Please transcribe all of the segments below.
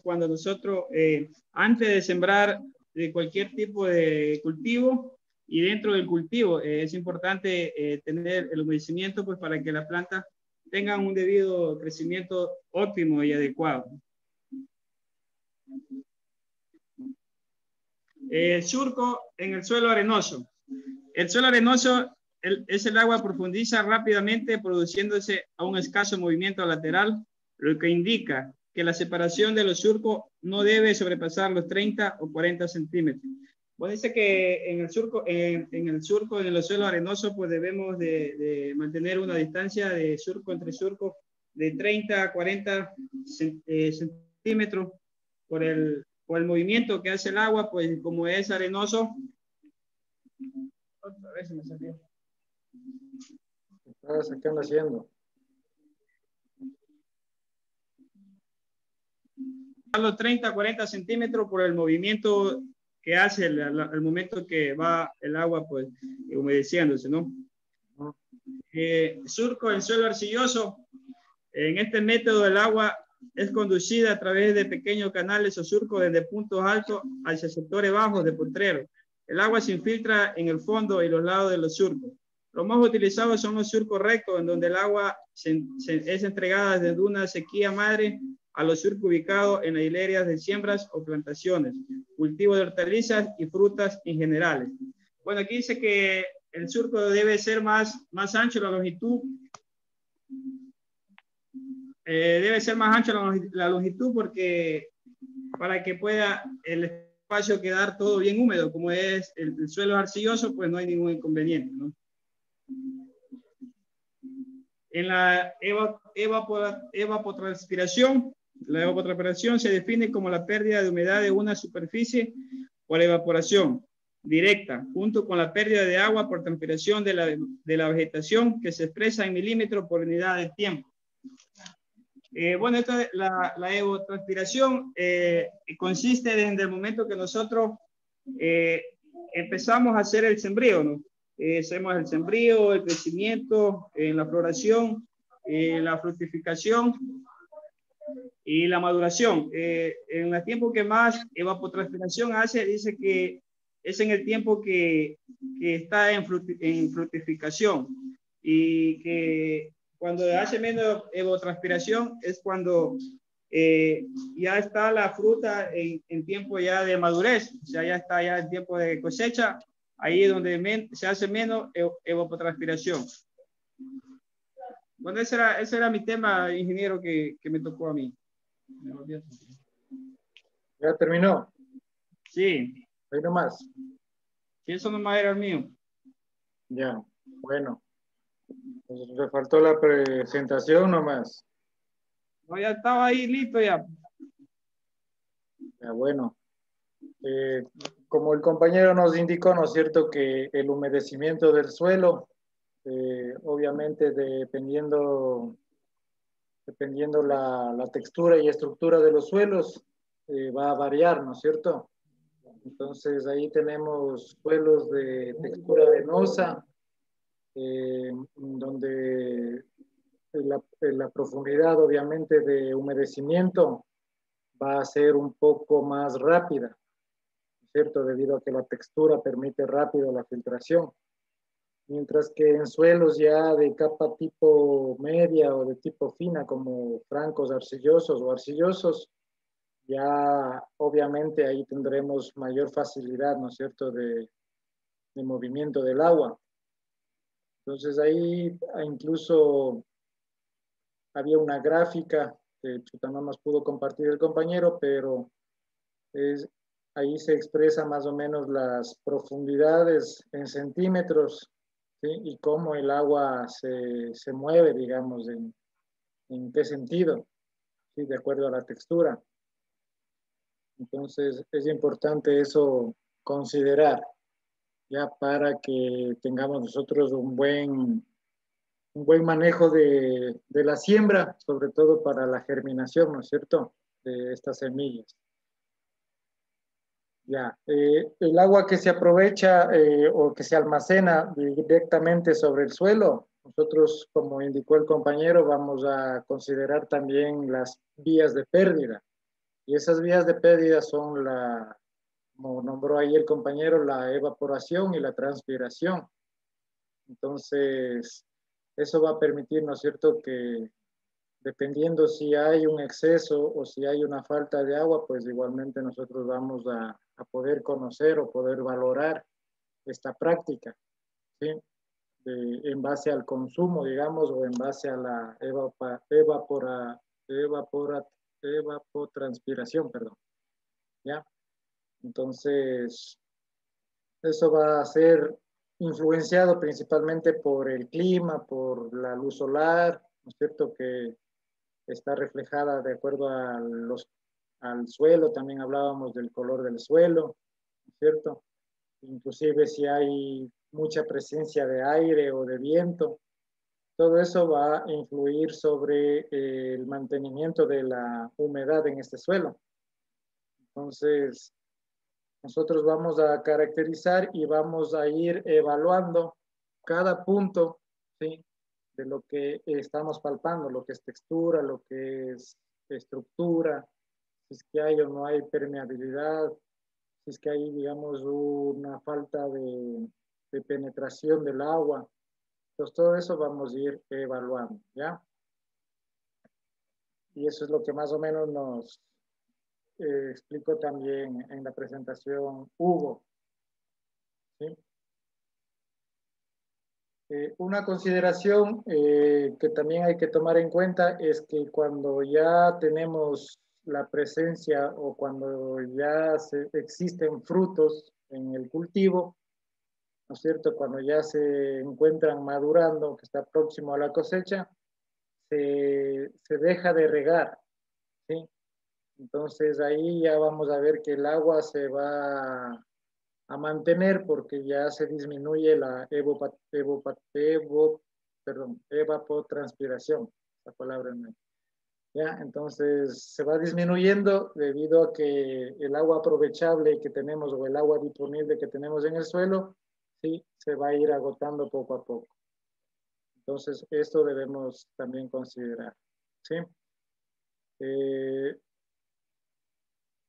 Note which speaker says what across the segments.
Speaker 1: cuando nosotros, antes de sembrar de cualquier tipo de cultivo y dentro del cultivo, es importante tener el humedecimiento pues, para que las plantas tengan un debido crecimiento óptimo y adecuado. Surco en el suelo arenoso. El suelo arenoso es el agua profundiza rápidamente produciéndose a un escaso movimiento lateral, lo que indica que la separación de los surcos no debe sobrepasar los 30 o 40 centímetros. Bueno, dice que en el surco, en los suelos arenosos, pues debemos de mantener una distancia de surco entre surco de 30 a 40 centímetros por el movimiento que hace el agua, pues como es arenoso. Otra vez me salió.
Speaker 2: ¿Qué ando haciendo?
Speaker 1: A los 30 a 40 centímetros por el movimiento que hace el momento que va el agua pues humedeciéndose, ¿no? Surco en suelo arcilloso. En este método el agua es conducida a través de pequeños canales o surcos desde puntos altos hacia sectores bajos de potrero. El agua se infiltra en el fondo y los lados de los surcos. Los más utilizados son los surcos rectos, en donde el agua es entregada desde una sequía madre a los surcos ubicados en las hileras de siembras o plantaciones, cultivo de hortalizas y frutas en general. Bueno, aquí dice que el surco debe ser más ancho la longitud. Debe ser más ancho la longitud porque para que pueda el espacio quedar todo bien húmedo, como es el suelo arcilloso, pues no hay ningún inconveniente, ¿no? En la evapotranspiración, la evapotranspiración se define como la pérdida de humedad de una superficie por evaporación directa, junto con la pérdida de agua por transpiración de la vegetación, que se expresa en milímetros por unidad de tiempo. Bueno, la evapotranspiración consiste desde el momento que nosotros empezamos a hacer el sembrío, ¿no? Hacemos el sembrío, el crecimiento, la floración, la fructificación y la maduración. En el tiempo que más evapotranspiración hace, dice que es en el tiempo que está en fructificación y que cuando hace menos evapotranspiración es cuando ya está la fruta en tiempo ya de madurez, o sea, ya está ya en tiempo de cosecha, ahí es donde se hace menos evapotranspiración. Bueno, ese era mi tema, ingeniero, que me tocó a mí.
Speaker 2: ¿Ya terminó?
Speaker 1: Sí.
Speaker 2: Ahí nomás.
Speaker 1: Sí, eso nomás era el mío.
Speaker 2: Ya, bueno. Pues le faltó la presentación nomás.
Speaker 1: No, ya estaba ahí listo ya.
Speaker 2: Ya, bueno. Como el compañero nos indicó, ¿no es cierto?, que el humedecimiento del suelo, obviamente dependiendo la textura y estructura de los suelos, va a variar, ¿no es cierto? Entonces ahí tenemos suelos de textura arenosa, donde la profundidad obviamente de humedecimiento va a ser un poco más rápida, ¿cierto? Debido a que la textura permite rápido la filtración. Mientras que en suelos ya de capa tipo media o de tipo fina, como francos arcillosos o arcillosos, ya obviamente ahí tendremos mayor facilidad, ¿no es cierto?, de movimiento del agua. Entonces ahí incluso había una gráfica que no nos pudo compartir el compañero, pero ahí se expresa más o menos las profundidades en centímetros, ¿sí? Y cómo el agua se mueve, digamos, en qué sentido, ¿sí? De acuerdo a la textura. Entonces es importante eso considerar, ya para que tengamos nosotros un buen manejo de la siembra, sobre todo para la germinación, ¿no es cierto?, de estas semillas. Ya, el agua que se aprovecha o que se almacena directamente sobre el suelo, nosotros, como indicó el compañero, vamos a considerar también las vías de pérdida. Y esas vías de pérdida son como nombró ahí el compañero, la evaporación y la transpiración. Entonces, eso va a permitir, ¿no es cierto?, que dependiendo si hay un exceso o si hay una falta de agua, pues igualmente nosotros vamos a poder conocer o poder valorar esta práctica, ¿sí? En base al consumo, digamos, o en base a la evapotranspiración, perdón, ¿ya? Entonces, eso va a ser influenciado principalmente por el clima, por la luz solar, ¿no es cierto?, que está reflejada de acuerdo al suelo, también hablábamos del color del suelo, ¿no es cierto? Inclusive si hay mucha presencia de aire o de viento, todo eso va a influir sobre el mantenimiento de la humedad en este suelo. Entonces, nosotros vamos a caracterizar y vamos a ir evaluando cada punto, ¿sí?, de lo que estamos palpando, lo que es textura, lo que es estructura, si es que hay o no hay permeabilidad, si es que hay, digamos, una falta de penetración del agua. Entonces, todo eso vamos a ir evaluando, ¿ya? Y eso es lo que más o menos nos explicó también en la presentación Hugo, ¿sí? Una consideración que también hay que tomar en cuenta es que cuando ya tenemos la presencia o cuando ya existen frutos en el cultivo, ¿no es cierto? Cuando ya se encuentran madurando, que está próximo a la cosecha, se deja de regar, ¿sí? Entonces ahí ya vamos a ver que el agua se va a mantener porque ya se disminuye la evapotranspiración, esa palabra no. ¿Ya? Entonces se va disminuyendo debido a que el agua aprovechable que tenemos o el agua disponible que tenemos en el suelo, sí, se va a ir agotando poco a poco. Entonces esto debemos también considerar, ¿sí?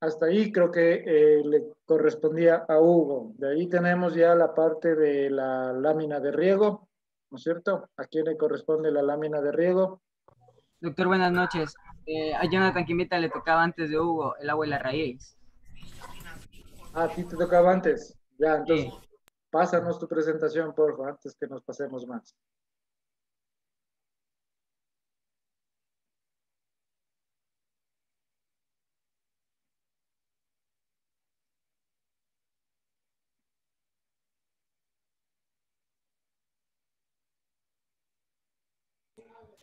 Speaker 2: Hasta ahí creo que le correspondía a Hugo. De ahí tenemos ya la parte de la lámina de riego, ¿no es cierto? ¿A quién le corresponde la lámina de riego?
Speaker 3: Doctor, buenas noches. A Jonathan Quimita le tocaba antes de Hugo el agua y la raíz.
Speaker 2: Ah, a ti te tocaba antes. Ya, entonces,
Speaker 3: Sí.
Speaker 2: pásanos tu presentación, por favor, antes que nos pasemos más.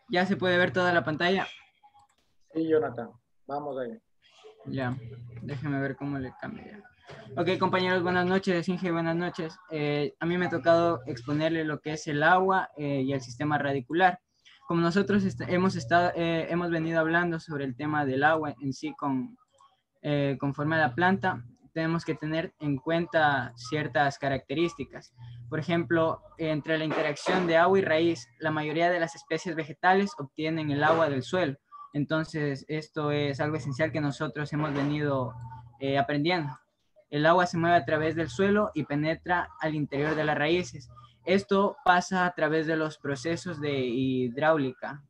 Speaker 3: ¿Ya se puede ver toda la pantalla?
Speaker 2: Sí, Jonathan, vamos ahí.
Speaker 3: Ya, déjeme ver cómo le cambia. Ok, compañeros, buenas noches. Inge, buenas noches. A mí me ha tocado exponerle lo que es el agua y el sistema radicular. Como nosotros hemos venido hablando sobre el tema del agua en sí conforme a la planta, tenemos que tener en cuenta ciertas características. Por ejemplo, entre la interacción de agua y raíz, la mayoría de las especies vegetales obtienen el agua del suelo. Entonces, esto es algo esencial que nosotros hemos venido aprendiendo. El agua se mueve a través del suelo y penetra al interior de las raíces. Esto pasa a través de los procesos de hidráulica.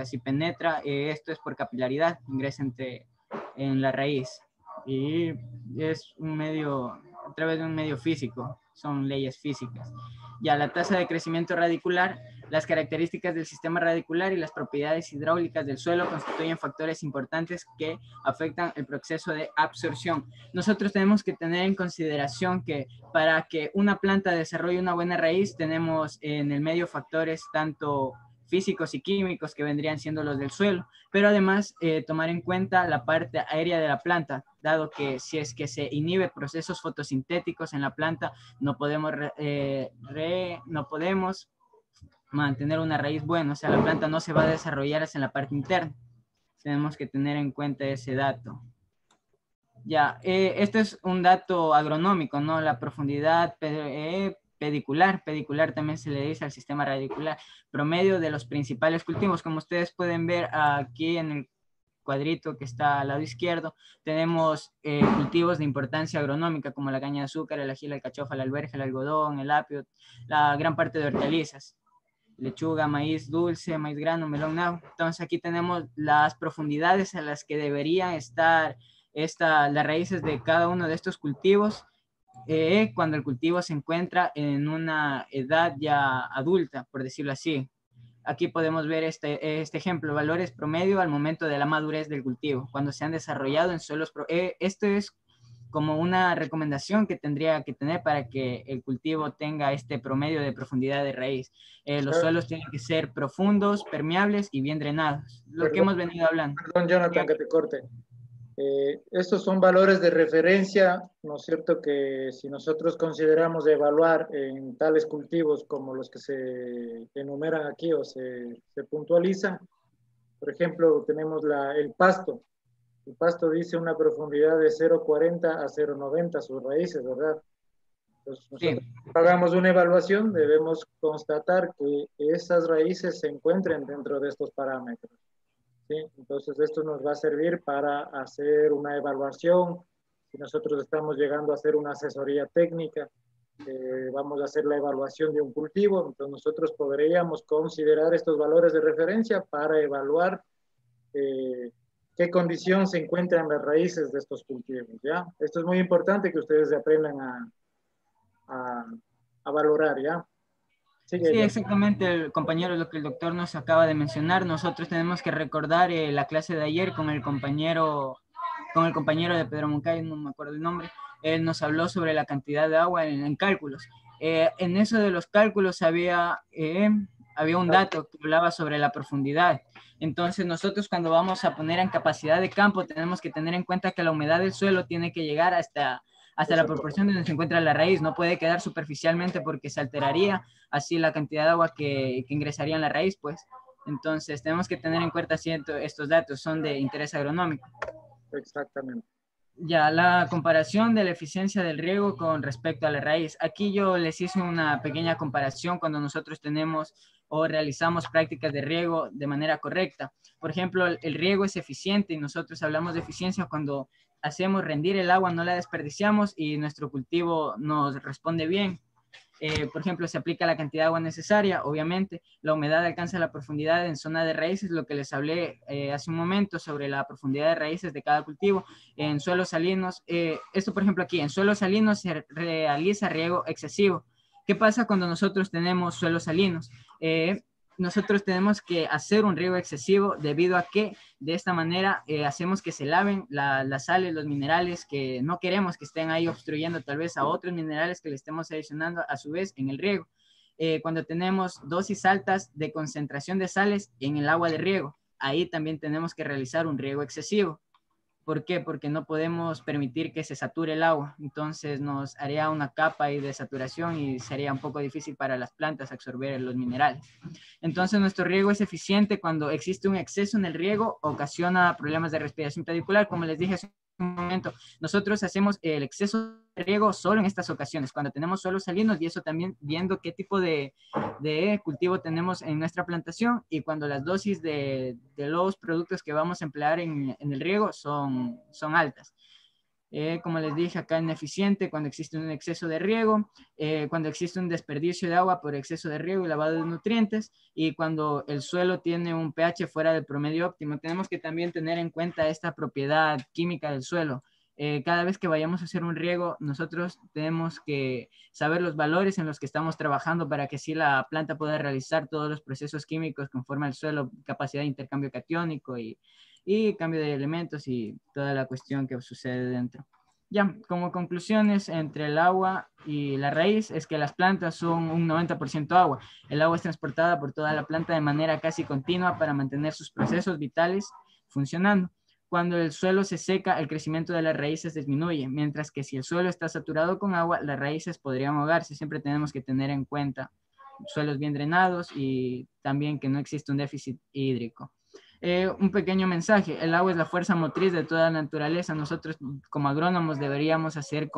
Speaker 3: Si penetra, esto es por capilaridad, ingresa en la raíz. Y es un medio, a través de un medio físico, son leyes físicas. Ya la tasa de crecimiento radicular, las características del sistema radicular y las propiedades hidráulicas del suelo constituyen factores importantes que afectan el proceso de absorción. Nosotros tenemos que tener en consideración que para que una planta desarrolle una buena raíz, tenemos en el medio factores tanto físicos y químicos que vendrían siendo los del suelo, pero además tomar en cuenta la parte aérea de la planta, dado que si es que se inhibe procesos fotosintéticos en la planta, no podemos mantener una raíz buena, o sea, la planta no se va a desarrollar hacia la parte interna. Tenemos que tener en cuenta ese dato. Ya, este es un dato agronómico, ¿no? La profundidad pedicular también se le dice al sistema radicular, promedio de los principales cultivos, como ustedes pueden ver aquí en el cuadrito que está al lado izquierdo, tenemos cultivos de importancia agronómica como la caña de azúcar, el ají, la alcachofa, la alberja, el algodón, el apio, la gran parte de hortalizas, lechuga, maíz dulce, maíz grano, melón nabo. Entonces aquí tenemos las profundidades a las que deberían estar las raíces de cada uno de estos cultivos cuando el cultivo se encuentra en una edad ya adulta, por decirlo así. Aquí podemos ver este ejemplo, valores promedio al momento de la madurez del cultivo, cuando se han desarrollado en suelos. Esto es como una recomendación que tendría que tener para que el cultivo tenga este promedio de profundidad de raíz. Los suelos tienen que ser profundos, permeables y bien drenados, lo que hemos venido hablando.
Speaker 2: Perdón, Jonathan, que te corte. Estos son valores de referencia, ¿no es cierto? Que si nosotros consideramos evaluar en tales cultivos como los que se enumeran aquí o se puntualizan, por ejemplo, tenemos el pasto. El pasto dice una profundidad de 0,40 a 0,90 sus raíces, ¿verdad? Entonces, nosotros hagamos una evaluación, debemos constatar que esas raíces se encuentren dentro de estos parámetros. ¿Sí? Entonces, esto nos va a servir para hacer una evaluación. Si nosotros estamos llegando a hacer una asesoría técnica, vamos a hacer la evaluación de un cultivo, entonces nosotros podríamos considerar estos valores de referencia para evaluar qué condición se encuentran las raíces de estos cultivos, ¿ya? Esto es muy importante que ustedes aprendan a valorar, ¿ya?
Speaker 3: Sí, exactamente, compañero, lo que el doctor nos acaba de mencionar. Nosotros tenemos que recordar la clase de ayer con el compañero de Pedro Moncay, no me acuerdo el nombre. Él nos habló sobre la cantidad de agua en cálculos. En eso de los cálculos había un dato que hablaba sobre la profundidad. Entonces nosotros cuando vamos a poner en capacidad de campo tenemos que tener en cuenta que la humedad del suelo tiene que llegar hasta la proporción donde se encuentra la raíz. No puede quedar superficialmente porque se alteraría así la cantidad de agua que ingresaría en la raíz, pues. Entonces tenemos que tener en cuenta estos datos, son de interés agronómico.
Speaker 2: Exactamente.
Speaker 3: Ya, la comparación de la eficiencia del riego con respecto a la raíz. Aquí yo les hice una pequeña comparación cuando nosotros tenemos o realizamos prácticas de riego de manera correcta. Por ejemplo, el riego es eficiente y nosotros hablamos de eficiencia cuando hacemos rendir el agua, no la desperdiciamos y nuestro cultivo nos responde bien. Por ejemplo, se aplica la cantidad de agua necesaria, obviamente, la humedad alcanza la profundidad en zona de raíces, lo que les hablé hace un momento sobre la profundidad de raíces de cada cultivo. En suelos salinos, esto por ejemplo aquí, en suelos salinos se realiza riego excesivo. ¿Qué pasa cuando nosotros tenemos suelos salinos? Nosotros tenemos que hacer un riego excesivo debido a que de esta manera hacemos que se laven las sales, los minerales que no queremos que estén ahí obstruyendo tal vez a otros minerales que le estemos adicionando a su vez en el riego. Cuando tenemos dosis altas de concentración de sales en el agua de riego, ahí también tenemos que realizar un riego excesivo. ¿Por qué? Porque no podemos permitir que se sature el agua. Entonces nos haría una capa ahí de saturación y sería un poco difícil para las plantas absorber los minerales. Entonces nuestro riego es eficiente cuando existe un exceso en el riego, ocasiona problemas de respiración pedicular. Como les dije hace un momento, nosotros hacemos el exceso de riego solo en estas ocasiones, cuando tenemos suelos salinos, y eso también viendo qué tipo de cultivo tenemos en nuestra plantación y cuando las dosis de los productos que vamos a emplear en el riego son altas. Como les dije, acá ineficiente cuando existe un exceso de riego, cuando existe un desperdicio de agua por exceso de riego y lavado de nutrientes, y cuando el suelo tiene un pH fuera del promedio óptimo. Tenemos que también tener en cuenta esta propiedad química del suelo. Cada vez que vayamos a hacer un riego, nosotros tenemos que saber los valores en los que estamos trabajando para que así la planta pueda realizar todos los procesos químicos conforme al suelo, capacidad de intercambio catiónico y cambio de elementos y toda la cuestión que sucede dentro. Ya, como conclusiones entre el agua y la raíz es que las plantas son un 90% agua. El agua es transportada por toda la planta de manera casi continua para mantener sus procesos vitales funcionando. Cuando el suelo se seca, el crecimiento de las raíces disminuye, mientras que si el suelo está saturado con agua, las raíces podrían ahogarse. Siempre tenemos que tener en cuenta suelos bien drenados y también que no existe un déficit hídrico. Un pequeño mensaje: el agua es la fuerza motriz de toda la naturaleza. Nosotros como agrónomos deberíamos hacer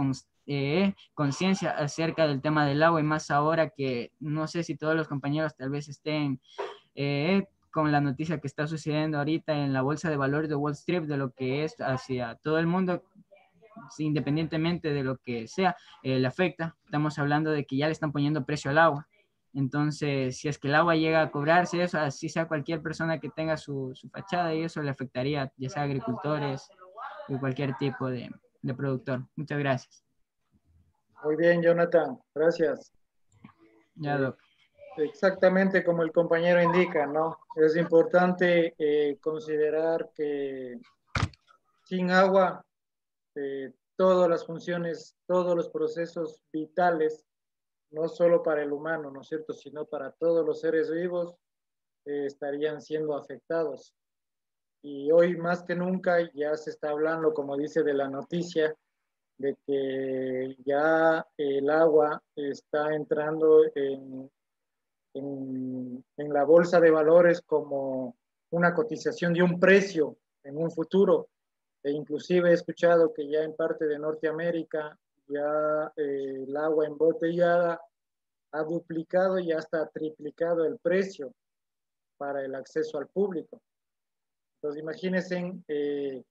Speaker 3: conciencia acerca del tema del agua, y más ahora que no sé si todos los compañeros tal vez estén con la noticia que está sucediendo ahorita en la bolsa de valores de Wall Street, de lo que es hacia todo el mundo, independientemente de lo que sea, le afecta. Estamos hablando de que ya le están poniendo precio al agua. Entonces, si es que el agua llega a cobrarse, eso, así sea cualquier persona que tenga su fachada, y eso le afectaría, ya sea agricultores o cualquier tipo de productor. Muchas gracias.
Speaker 2: Muy bien, Jonathan, gracias.
Speaker 3: Ya, Doc.
Speaker 2: Exactamente como el compañero indica, ¿no? Es importante considerar que sin agua, todas las funciones, todos los procesos vitales, no solo para el humano, ¿no es cierto?, sino para todos los seres vivos, estarían siendo afectados. Y hoy más que nunca ya se está hablando, como dice de la noticia, de que ya el agua está entrando en la bolsa de valores como una cotización de un precio en un futuro. E inclusive he escuchado que ya en parte de Norteamérica ya el agua embotellada ha duplicado y hasta triplicado el precio para el acceso al público. Entonces imagínense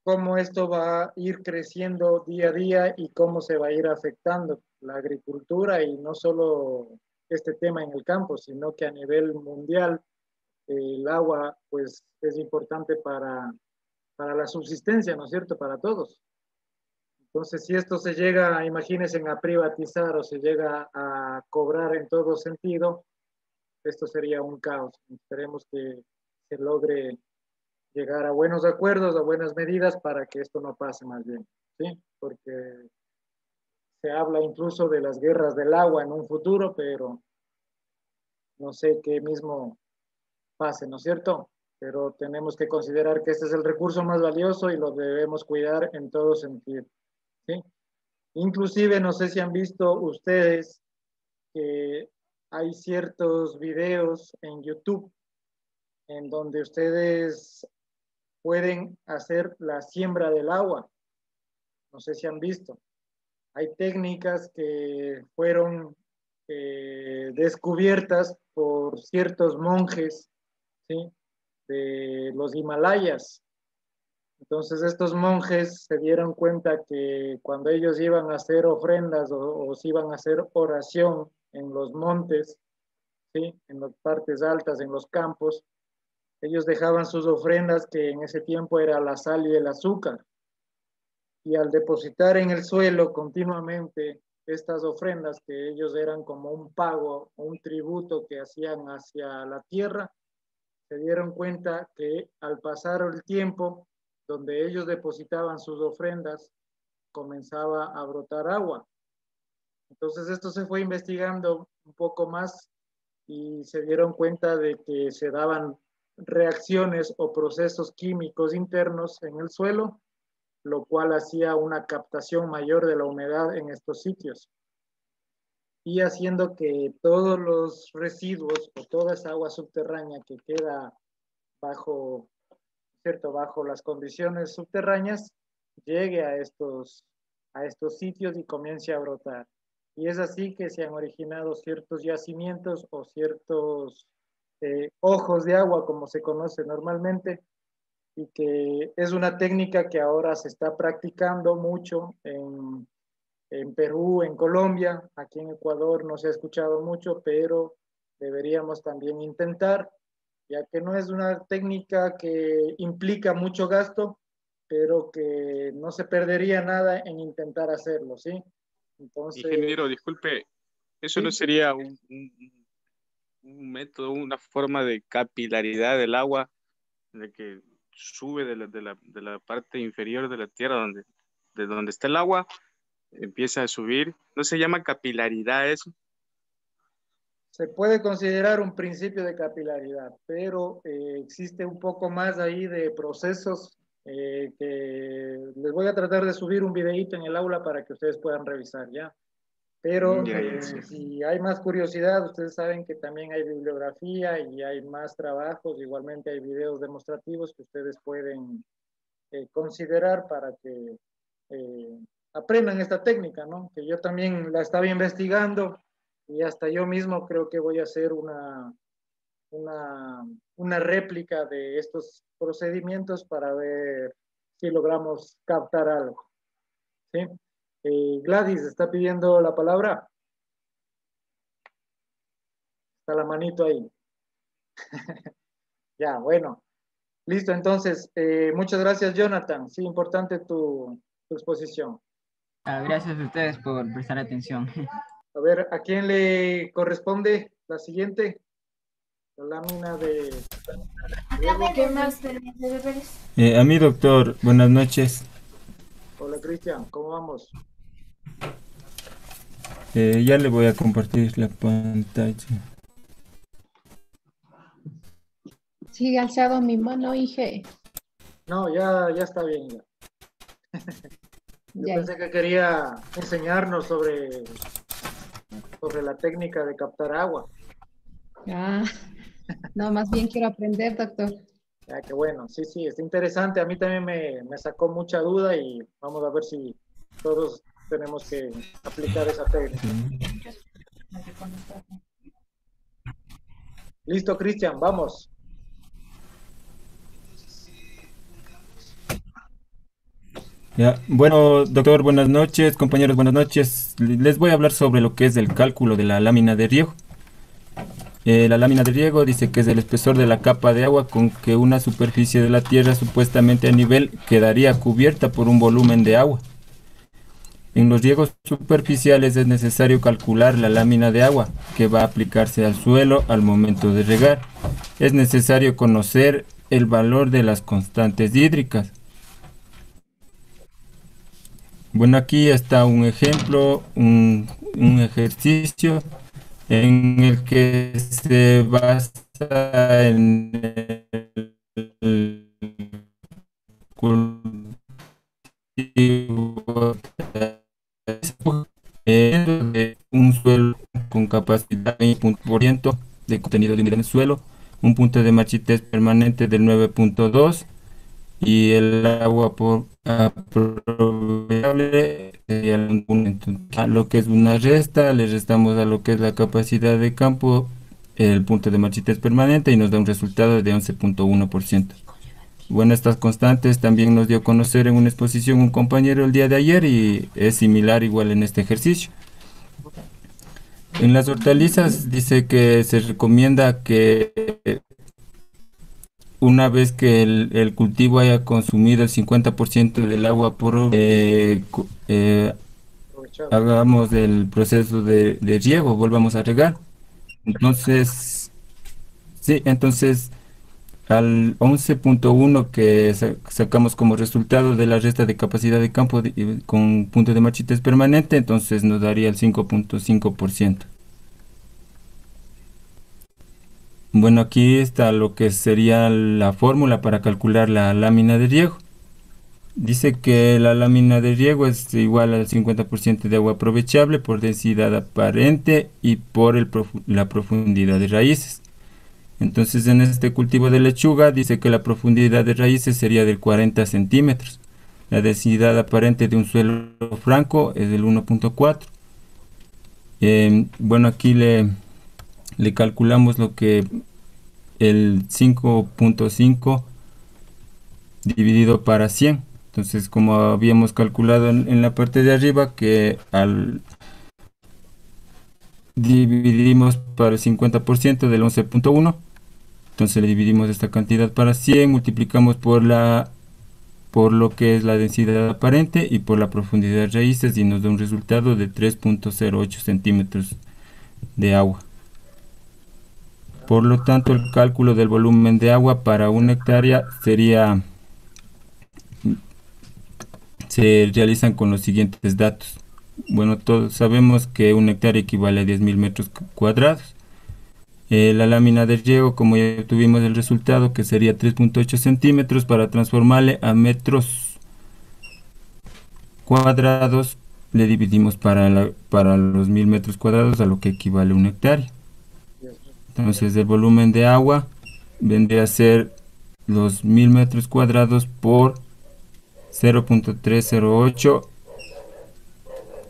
Speaker 2: cómo esto va a ir creciendo día a día y cómo se va a ir afectando la agricultura, y no solo este tema en el campo, sino que a nivel mundial el agua pues es importante para la subsistencia, ¿no es cierto?, para todos. Entonces, si esto se llega, imagínense, a privatizar o se llega a cobrar en todo sentido, esto sería un caos. Esperemos que se logre llegar a buenos acuerdos, a buenas medidas para que esto no pase más bien, ¿sí? Porque se habla incluso de las guerras del agua en un futuro, pero no sé qué mismo pase, ¿no es cierto? Pero tenemos que considerar que este es el recurso más valioso y lo debemos cuidar en todo sentido, ¿sí? Inclusive, no sé si han visto ustedes que hay ciertos videos en YouTube en donde ustedes pueden hacer la siembra del agua. No sé si han visto. Hay técnicas que fueron descubiertas por ciertos monjes, ¿sí?, de los Himalayas. Entonces estos monjes se dieron cuenta que cuando ellos iban a hacer ofrendas o se iban a hacer oración en los montes, ¿sí?, en las partes altas, en los campos, ellos dejaban sus ofrendas, que en ese tiempo era la sal y el azúcar. Y al depositar en el suelo continuamente estas ofrendas, que ellos eran como un pago, un tributo que hacían hacia la tierra, se dieron cuenta que al pasar el tiempo, donde ellos depositaban sus ofrendas, comenzaba a brotar agua. Entonces esto se fue investigando un poco más y se dieron cuenta de que se daban reacciones o procesos químicos internos en el suelo, lo cual hacía una captación mayor de la humedad en estos sitios y haciendo que todos los residuos o toda esa agua subterránea que queda bajo, ¿cierto?, bajo las condiciones subterráneas, llegue a estos sitios y comience a brotar. Y es así que se han originado ciertos yacimientos o ciertos ojos de agua, como se conoce normalmente, y que es una técnica que ahora se está practicando mucho en Perú, en Colombia. Aquí en Ecuador no se ha escuchado mucho, pero deberíamos también intentar, ya que no es una técnica que implica mucho gasto, pero que no se perdería nada en intentar hacerlo, ¿sí? Entonces,
Speaker 4: Ingeniero, disculpe, ¿eso no
Speaker 2: sí,
Speaker 4: sería un método, una forma de capilaridad del agua, de que sube de la parte inferior de la tierra, de donde está el agua, empieza a subir? ¿No se llama capilaridad eso?
Speaker 2: se puede considerar un principio de capilaridad, pero existe un poco más ahí de procesos que les voy a tratar de subir un videito en el aula para que ustedes puedan revisar, ¿ya? Pero
Speaker 4: Ya, sí.
Speaker 2: si hay más curiosidad, ustedes saben que también hay bibliografía y hay más trabajos, igualmente hay videos demostrativos que ustedes pueden considerar para que aprendan esta técnica, ¿no? Que yo también la estaba investigando y hasta yo mismo creo que voy a hacer una réplica de estos procedimientos para ver si logramos captar algo. ¿Sí? Gladys, ¿está pidiendo la palabra? Está la manito ahí. Ya, bueno. Listo, entonces, muchas gracias, Jonathan. Sí, importante tu exposición.
Speaker 3: Gracias a ustedes por prestar atención.
Speaker 2: A ver, ¿a quién le corresponde la siguiente? La lámina de...
Speaker 5: ¿Qué más?
Speaker 6: A mí, doctor, buenas noches.
Speaker 2: Hola, Cristian, ¿cómo vamos?
Speaker 6: Ya le voy a compartir la pantalla.
Speaker 5: Sigue alzado mi mano, Inge.
Speaker 2: No, ya está bien. Ya. Yo pensé que quería enseñarnos sobre la técnica de captar agua.
Speaker 5: No, más bien quiero aprender, doctor.
Speaker 2: Ya, qué bueno. Sí, está interesante. A mí también me sacó mucha duda y vamos a ver si todos tenemos que aplicar esa técnica. Listo, Cristian, vamos.
Speaker 6: Ya. Bueno, doctor, buenas noches, compañeros, buenas noches. Les voy a hablar sobre lo que es el cálculo de la lámina de riego. La lámina de riego dice que es el espesor de la capa de agua con que una superficie de la tierra supuestamente a nivel quedaría cubierta por un volumen de agua. En los riegos superficiales es necesario calcular la lámina de agua que va a aplicarse al suelo al momento de regar. Es necesario conocer el valor de las constantes hídricas. Bueno, aquí está un ejemplo, un ejercicio en el que se basa en el cultivo de un suelo con capacidad de 20% de contenido de humedad en el suelo, un punto de marchitez permanente del 9.2 y el agua por probable sería a lo que es una resta, le restamos a lo que es la capacidad de campo el punto de marchitez permanente y nos da un resultado de 11.1%. Bueno, estas constantes también nos dio a conocer en una exposición un compañero el día de ayer y es similar igual en este ejercicio. En las hortalizas dice que se recomienda que una vez que el cultivo haya consumido el 50% del agua por hagamos el proceso de riego, volvamos a regar. Entonces, sí, entonces al 11.1 que sacamos como resultado de la resta de capacidad de campo con punto de marchitez permanente, entonces nos daría el 5.5%. Bueno, aquí está lo que sería la fórmula para calcular la lámina de riego. Dice que la lámina de riego es igual al 50% de agua aprovechable por densidad aparente y por la profundidad de raíces. Entonces, en este cultivo de lechuga dice que la profundidad de raíces sería de 40 centímetros. La densidad aparente de un suelo franco es del 1.4. Bueno, aquí le calculamos lo que el 5.5 dividido para 100. Entonces, como habíamos calculado en la parte de arriba, que al dividimos para el 50% del 11.1, entonces le dividimos esta cantidad para 100, multiplicamos por lo que es la densidad aparente y por la profundidad de raíces y nos da un resultado de 3.08 centímetros de agua. Por lo tanto, el cálculo del volumen de agua para una hectárea se realizan con los siguientes datos. Bueno, todos sabemos que una hectárea equivale a 10.000 metros cuadrados. La lámina de riego, como ya tuvimos el resultado, que sería 3.8 centímetros, para transformarle a metros cuadrados, le dividimos para los 1.000 metros cuadrados, a lo que equivale a una hectárea. Entonces el volumen de agua vendría a ser los 1.000 metros cuadrados por 0.308,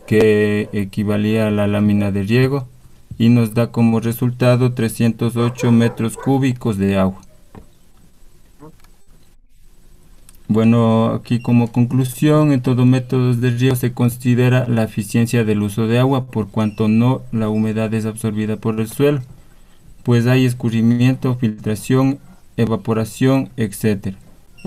Speaker 6: que equivalía a la lámina de riego, y nos da como resultado 308 metros cúbicos de agua. Bueno, aquí como conclusión, en todo método de riego se considera la eficiencia del uso de agua, por cuanto no la humedad es absorbida por el suelo, pues hay escurrimiento, filtración, evaporación, etc.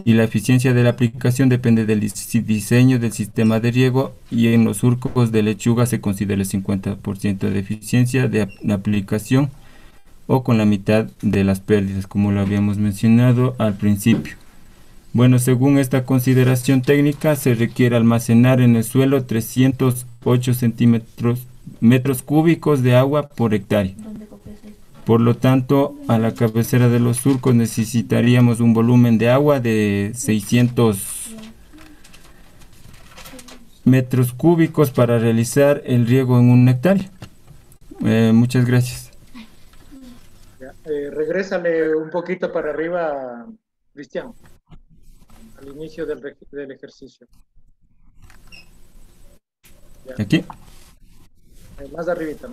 Speaker 6: Y la eficiencia de la aplicación depende del diseño del sistema de riego, y en los surcos de lechuga se considera el 50% de eficiencia de aplicación, o con la mitad de las pérdidas, como lo habíamos mencionado al principio. Bueno, según esta consideración técnica, se requiere almacenar en el suelo 308 metros cúbicos de agua por hectárea. Por lo tanto, a la cabecera de los surcos necesitaríamos un volumen de agua de 600 metros cúbicos para realizar el riego en una hectárea. Muchas gracias.
Speaker 2: Regrésale un poquito para arriba, Cristian, al inicio del ejercicio. Ya.
Speaker 6: ¿Aquí?
Speaker 2: Más arribita,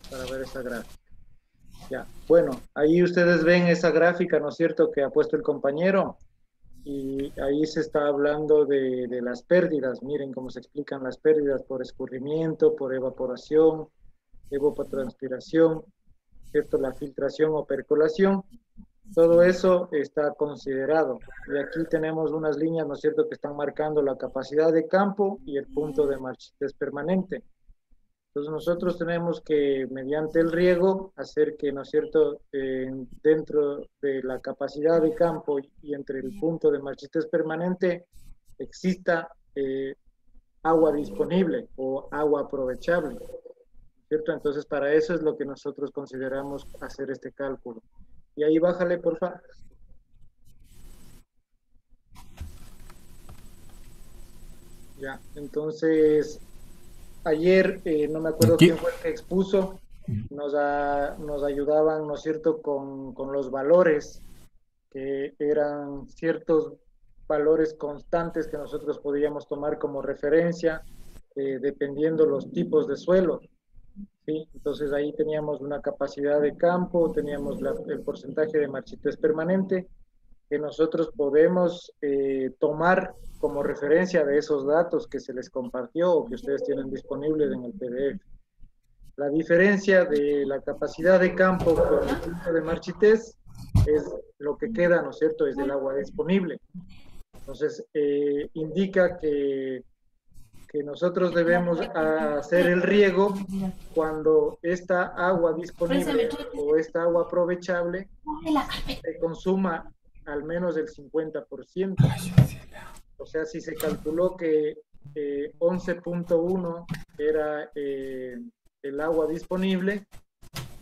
Speaker 2: para ver esa gráfica. Ya, bueno, ahí ustedes ven esa gráfica, ¿no es cierto?, que ha puesto el compañero, y ahí se está hablando de las pérdidas. Miren cómo se explican las pérdidas por escurrimiento, por evaporación, evapotranspiración, ¿cierto?, la filtración o percolación. Todo eso está considerado. Y aquí tenemos unas líneas, ¿no es cierto?, que están marcando la capacidad de campo y el punto de marchitez permanente. Entonces nosotros tenemos que, mediante el riego, hacer que, ¿no es cierto?, dentro de la capacidad de campo y entre el punto de marchitez permanente exista agua disponible o agua aprovechable, ¿cierto? Entonces para eso es lo que nosotros consideramos hacer este cálculo. Y ahí bájale, por favor. Ya, entonces, ayer, no me acuerdo quién fue el que expuso, nos ayudaban, ¿no es cierto?, con los valores, que eran ciertos valores constantes que nosotros podíamos tomar como referencia, dependiendo los tipos de suelo. ¿Sí? Entonces ahí teníamos una capacidad de campo, teníamos el porcentaje de marchitez permanente, que nosotros podemos tomar como referencia de esos datos que se les compartió o que ustedes tienen disponibles en el PDF. La diferencia de la capacidad de campo con el punto de marchitez es lo que queda, ¿no es cierto?, es del agua disponible. Entonces, indica que nosotros debemos hacer el riego cuando esta agua disponible o esta agua aprovechable se consuma al menos el 50%. O sea, si se calculó que 11.1 era el agua disponible,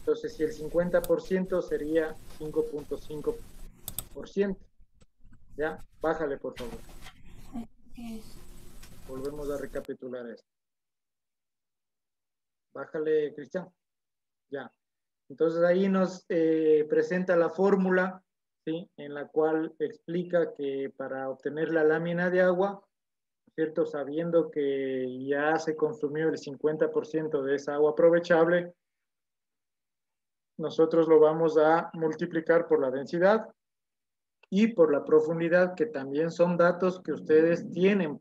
Speaker 2: entonces si el 50% sería 5.5%. ¿Ya? Bájale, por favor. Volvemos a recapitular esto. Bájale, Cristian. Ya. Entonces ahí nos presenta la fórmula, ¿sí?, en la cual explica que para obtener la lámina de agua, ¿cierto?, sabiendo que ya se consumió el 50% de esa agua aprovechable, nosotros lo vamos a multiplicar por la densidad y por la profundidad, que también son datos que ustedes tienen,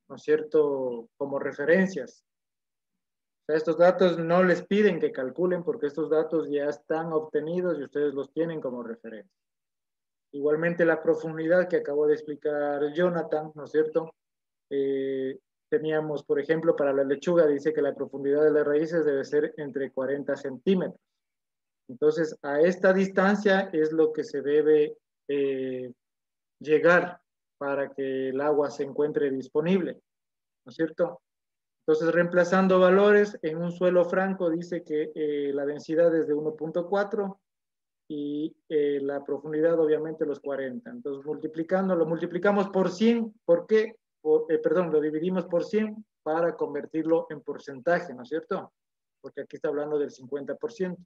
Speaker 2: ¿no es cierto?, como referencias. O sea, estos datos no les piden que calculen porque estos datos ya están obtenidos y ustedes los tienen como referencia. Igualmente la profundidad que acabó de explicar Jonathan, ¿no es cierto? Teníamos, por ejemplo, para la lechuga dice que la profundidad de las raíces debe ser entre 40 centímetros. Entonces, a esta distancia es lo que se debe llegar para que el agua se encuentre disponible, ¿no es cierto? Entonces, reemplazando valores, en un suelo franco dice que la densidad es de 1.4 y la profundidad obviamente los 40. Entonces, lo multiplicamos por 100, ¿por qué? Lo dividimos por 100 para convertirlo en porcentaje, ¿no es cierto? Porque aquí está hablando del 50%.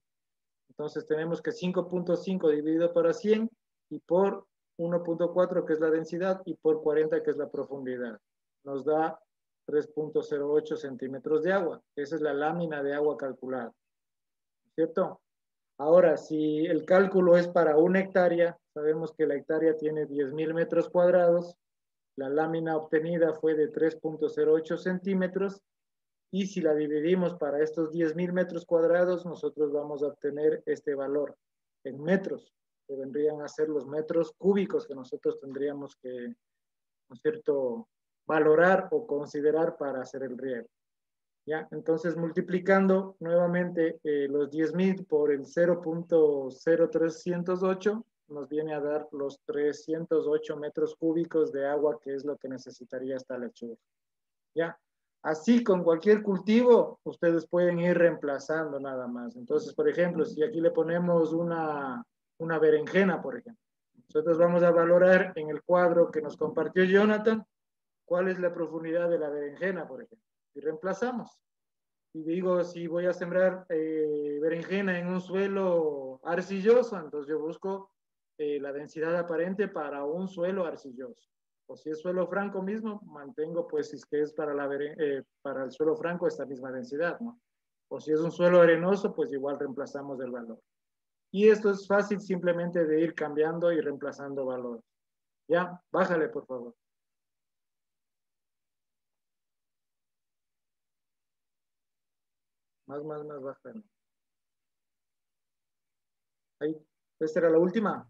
Speaker 2: Entonces, tenemos que 5.5 dividido por 100 y por 1.4, que es la densidad, y por 40, que es la profundidad. Nos da 3.08 centímetros de agua. Esa es la lámina de agua calculada, ¿cierto? Ahora, si el cálculo es para 1 hectárea, sabemos que la hectárea tiene 10.000 metros cuadrados, la lámina obtenida fue de 3.08 centímetros, y si la dividimos para estos 10.000 metros cuadrados, nosotros vamos a obtener este valor en metros, que vendrían a ser los metros cúbicos que nosotros tendríamos que, ¿no es cierto?, valorar o considerar para hacer el riego. ¿Ya? Entonces, multiplicando nuevamente los 10.000 por el 0.0308, nos viene a dar los 308 metros cúbicos de agua, que es lo que necesitaría esta lechuga. ¿Ya? Así, con cualquier cultivo, ustedes pueden ir reemplazando nada más. Entonces, por ejemplo, si aquí le ponemos una berenjena, por ejemplo, nosotros vamos a valorar en el cuadro que nos compartió Jonathan, cuál es la profundidad de la berenjena, por ejemplo. Y reemplazamos. Y digo, si voy a sembrar berenjena en un suelo arcilloso, entonces yo busco la densidad aparente para un suelo arcilloso. O si es suelo franco mismo, mantengo, pues, si es que es para el suelo franco, esta misma densidad, ¿no? O si es un suelo arenoso, pues igual reemplazamos el valor. Y esto es fácil simplemente de ir cambiando y reemplazando valores. Ya, bájale, por favor. Más, bájale. Ahí, esta era la última.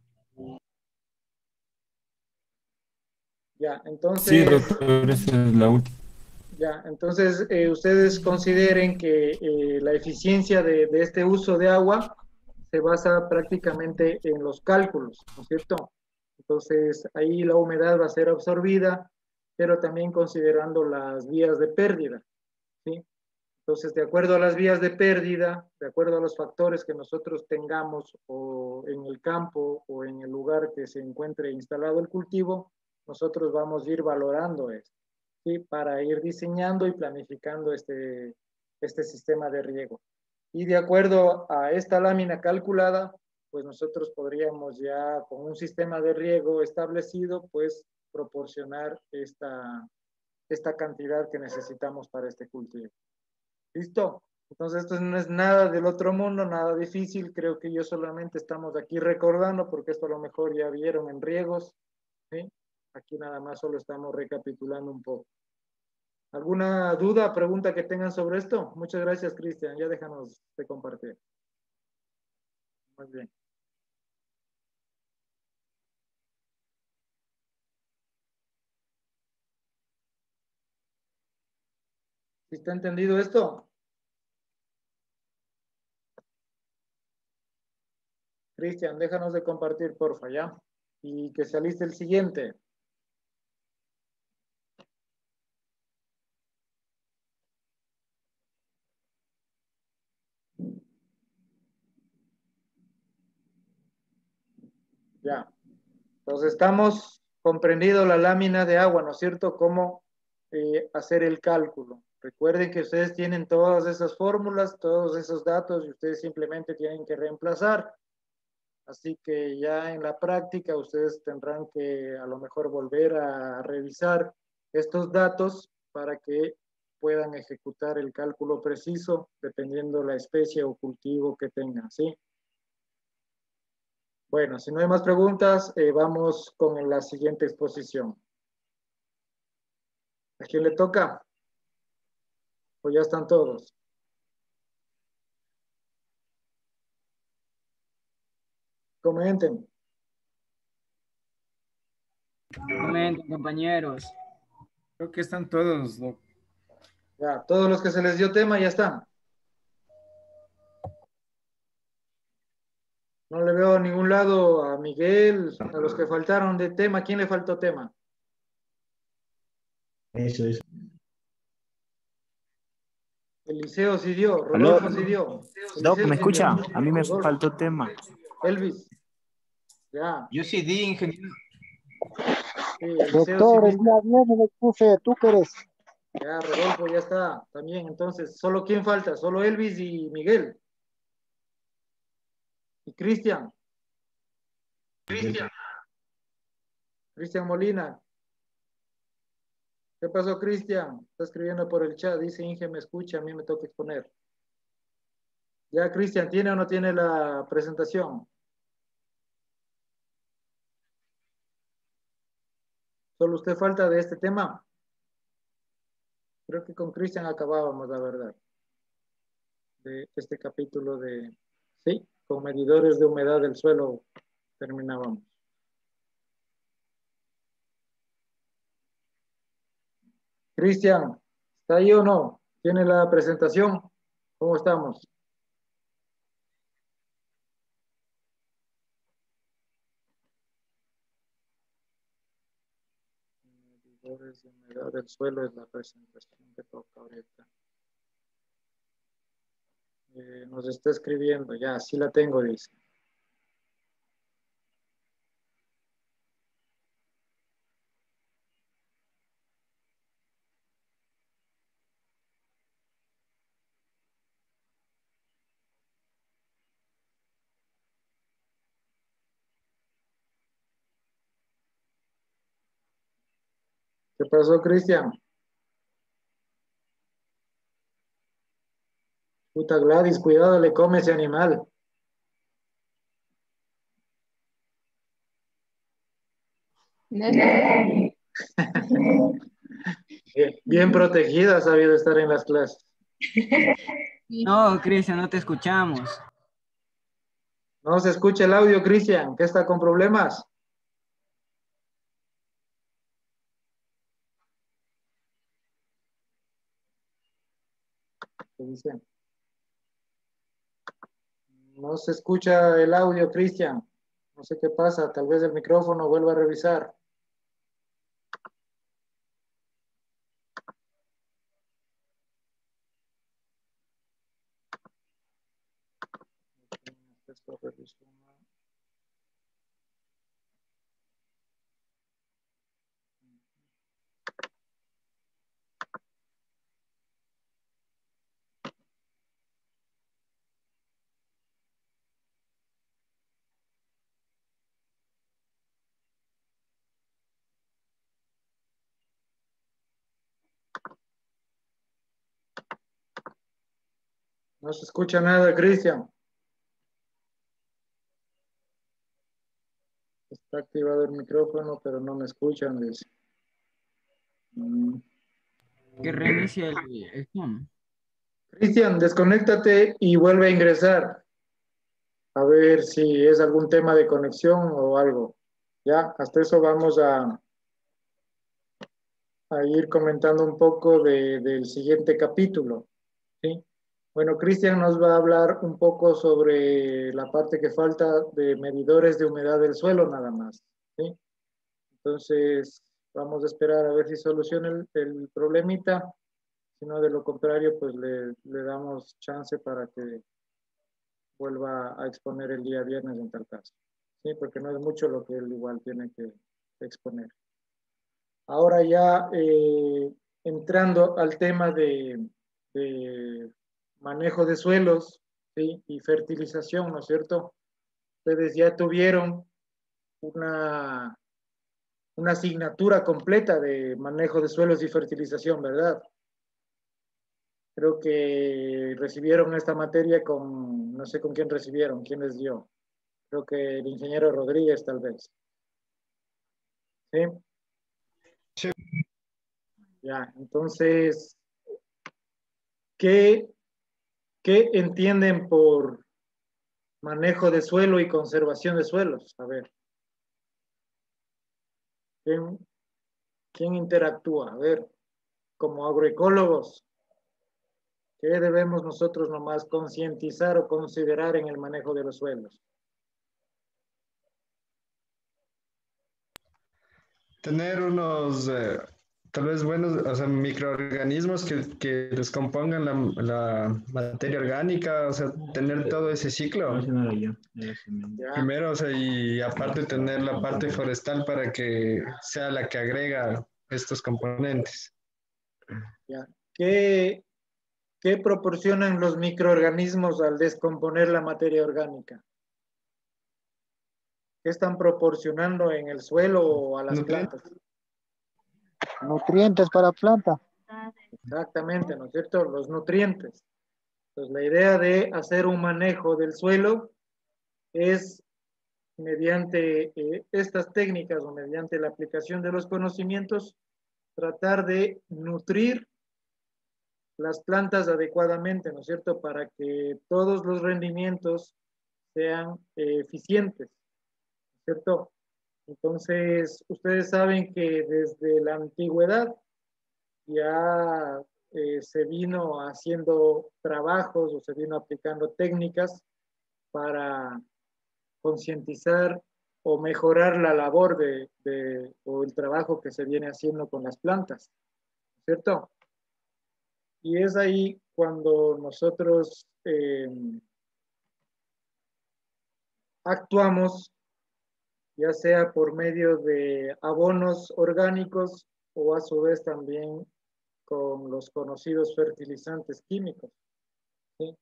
Speaker 2: Ya, entonces...
Speaker 6: Sí, doctor, esa es la última.
Speaker 2: Ya, entonces ustedes consideren que la eficiencia de este uso de agua se basa prácticamente en los cálculos, ¿no es cierto? Entonces ahí la humedad va a ser absorbida, pero también considerando las vías de pérdida, ¿sí? Entonces, de acuerdo a las vías de pérdida, de acuerdo a los factores que nosotros tengamos o en el campo o en el lugar que se encuentre instalado el cultivo, nosotros vamos a ir valorando esto, ¿sí? Para ir diseñando y planificando este sistema de riego. Y de acuerdo a esta lámina calculada, pues nosotros podríamos ya con un sistema de riego establecido, pues proporcionar esta cantidad que necesitamos para este cultivo. ¿Listo? Entonces esto no es nada del otro mundo, nada difícil. Creo que yo solamente estamos aquí recordando, porque esto a lo mejor ya vieron en riegos, ¿sí? Aquí nada más solo estamos recapitulando un poco. ¿Alguna duda, pregunta que tengan sobre esto? Muchas gracias, Cristian. Ya déjanos de compartir. Muy bien. ¿Sí está entendido esto? Cristian, déjanos de compartir, porfa, ¿ya? Y que se aliste el siguiente. Ya. Entonces estamos comprendido la lámina de agua, ¿no es cierto? Cómo hacer el cálculo. Recuerden que ustedes tienen todas esas fórmulas, todos esos datos, y ustedes simplemente tienen que reemplazar. Así que ya en la práctica ustedes tendrán que a lo mejor volver a revisar estos datos para que puedan ejecutar el cálculo preciso dependiendo la especie o cultivo que tengan, ¿sí? Bueno, si no hay más preguntas, vamos con la siguiente exposición. ¿A quién le toca? ¿O ya están todos? Comenten.
Speaker 3: Comenten, compañeros.
Speaker 7: Creo que están todos, Doc.
Speaker 2: Ya, todos los que se les dio tema ya están. No le veo a ningún lado a Miguel, a los que faltaron de tema. ¿Quién le faltó tema?
Speaker 8: Eso.
Speaker 2: Eliseo sí dio,
Speaker 8: ¿Aló?
Speaker 2: Rodolfo sí dio.
Speaker 8: Doc,
Speaker 2: Eliseo
Speaker 8: ¿me
Speaker 2: sí dio.
Speaker 8: escucha? A mí me
Speaker 2: Rodolfo.
Speaker 8: faltó tema.
Speaker 2: Elvis. Ya.
Speaker 7: Yo sí di, ingeniero.
Speaker 2: Sí, Eliseo
Speaker 9: Doctor,
Speaker 2: sí
Speaker 9: el día viernes le puse, ¿tú qué eres?
Speaker 2: Ya, Rodolfo ya está. También, entonces, ¿solo quién falta? Solo Elvis y Miguel. Y Cristian. Cristian Molina. ¿Qué pasó, Cristian? Está escribiendo por el chat, dice Inge, me escucha, a mí me toca exponer. Ya, Cristian, ¿tiene o no tiene la presentación? ¿Solo usted falta de este tema? Creo que con Cristian acabábamos, la verdad, de este capítulo de, sí, con medidores de humedad del suelo terminábamos. Cristian, ¿está ahí o no? ¿Tiene la presentación? ¿Cómo estamos? Medidores de humedad del suelo es la presentación que toca ahorita. Nos está escribiendo, ya, sí la tengo, dice. ¿Qué pasó, Cristian? Puta Gladys, cuidado, le come ese animal.
Speaker 5: Nada.
Speaker 2: Bien protegida, ha sabido estar en las clases.
Speaker 3: No, Cristian, no te escuchamos.
Speaker 2: No se escucha el audio, Cristian, ¿qué está con problemas? ¿Qué dice? No se escucha el audio, Cristian. No sé qué pasa, tal vez el micrófono vuelva a revisar. No se escucha nada, Cristian. Está activado el micrófono, pero no me escuchan, dice.
Speaker 3: Que reinicie el Zoom.
Speaker 2: Cristian, desconéctate y vuelve a ingresar. A ver si es algún tema de conexión o algo. Ya, hasta eso vamos a ir comentando un poco del siguiente capítulo. ¿Sí? Bueno, Cristian nos va a hablar un poco sobre la parte que falta de medidores de humedad del suelo nada más. ¿Sí? Entonces, vamos a esperar a ver si soluciona el problemita. Si no, de lo contrario, pues le damos chance para que vuelva a exponer el día viernes en tal caso. ¿Sí? Porque no es mucho lo que él igual tiene que exponer. Ahora ya entrando al tema de manejo de suelos, ¿sí? Y fertilización, ¿no es cierto? Ustedes ya tuvieron una asignatura completa de manejo de suelos y fertilización, ¿verdad? Creo que recibieron esta materia con, no sé con quién recibieron, quién les dio. Creo que el ingeniero Rodríguez, tal vez. ¿Sí?
Speaker 7: Sí.
Speaker 2: Ya, entonces, ¿qué entienden por manejo de suelo y conservación de suelos? A ver. ¿Quién interactúa? A ver, como agroecólogos, ¿qué debemos nosotros nomás concientizar o considerar en el manejo de los suelos?
Speaker 7: Tener unos, tal vez buenos, o sea, microorganismos que descompongan la materia orgánica, o sea, tener todo ese ciclo.
Speaker 2: Ya,
Speaker 7: Primero, o sea, y aparte tener la parte forestal para que sea la que agrega estos componentes.
Speaker 2: ya. ¿Qué proporcionan los microorganismos al descomponer la materia orgánica? ¿Qué están proporcionando en el suelo o a las
Speaker 7: Nutrientes.
Speaker 2: plantas?
Speaker 9: Nutrientes para planta.
Speaker 2: Exactamente, ¿no es cierto? Los nutrientes. Entonces, la idea de hacer un manejo del suelo es mediante estas técnicas o mediante la aplicación de los conocimientos, tratar de nutrir las plantas adecuadamente, ¿no es cierto? Para que todos los rendimientos sean eficientes, ¿no es cierto? Entonces, ustedes saben que desde la antigüedad ya se vino haciendo trabajos o se vino aplicando técnicas para concientizar o mejorar la labor o el trabajo que se viene haciendo con las plantas, ¿cierto? Y es ahí cuando nosotros actuamos, ya sea por medio de abonos orgánicos o a su vez también con los conocidos fertilizantes químicos, ¿sí?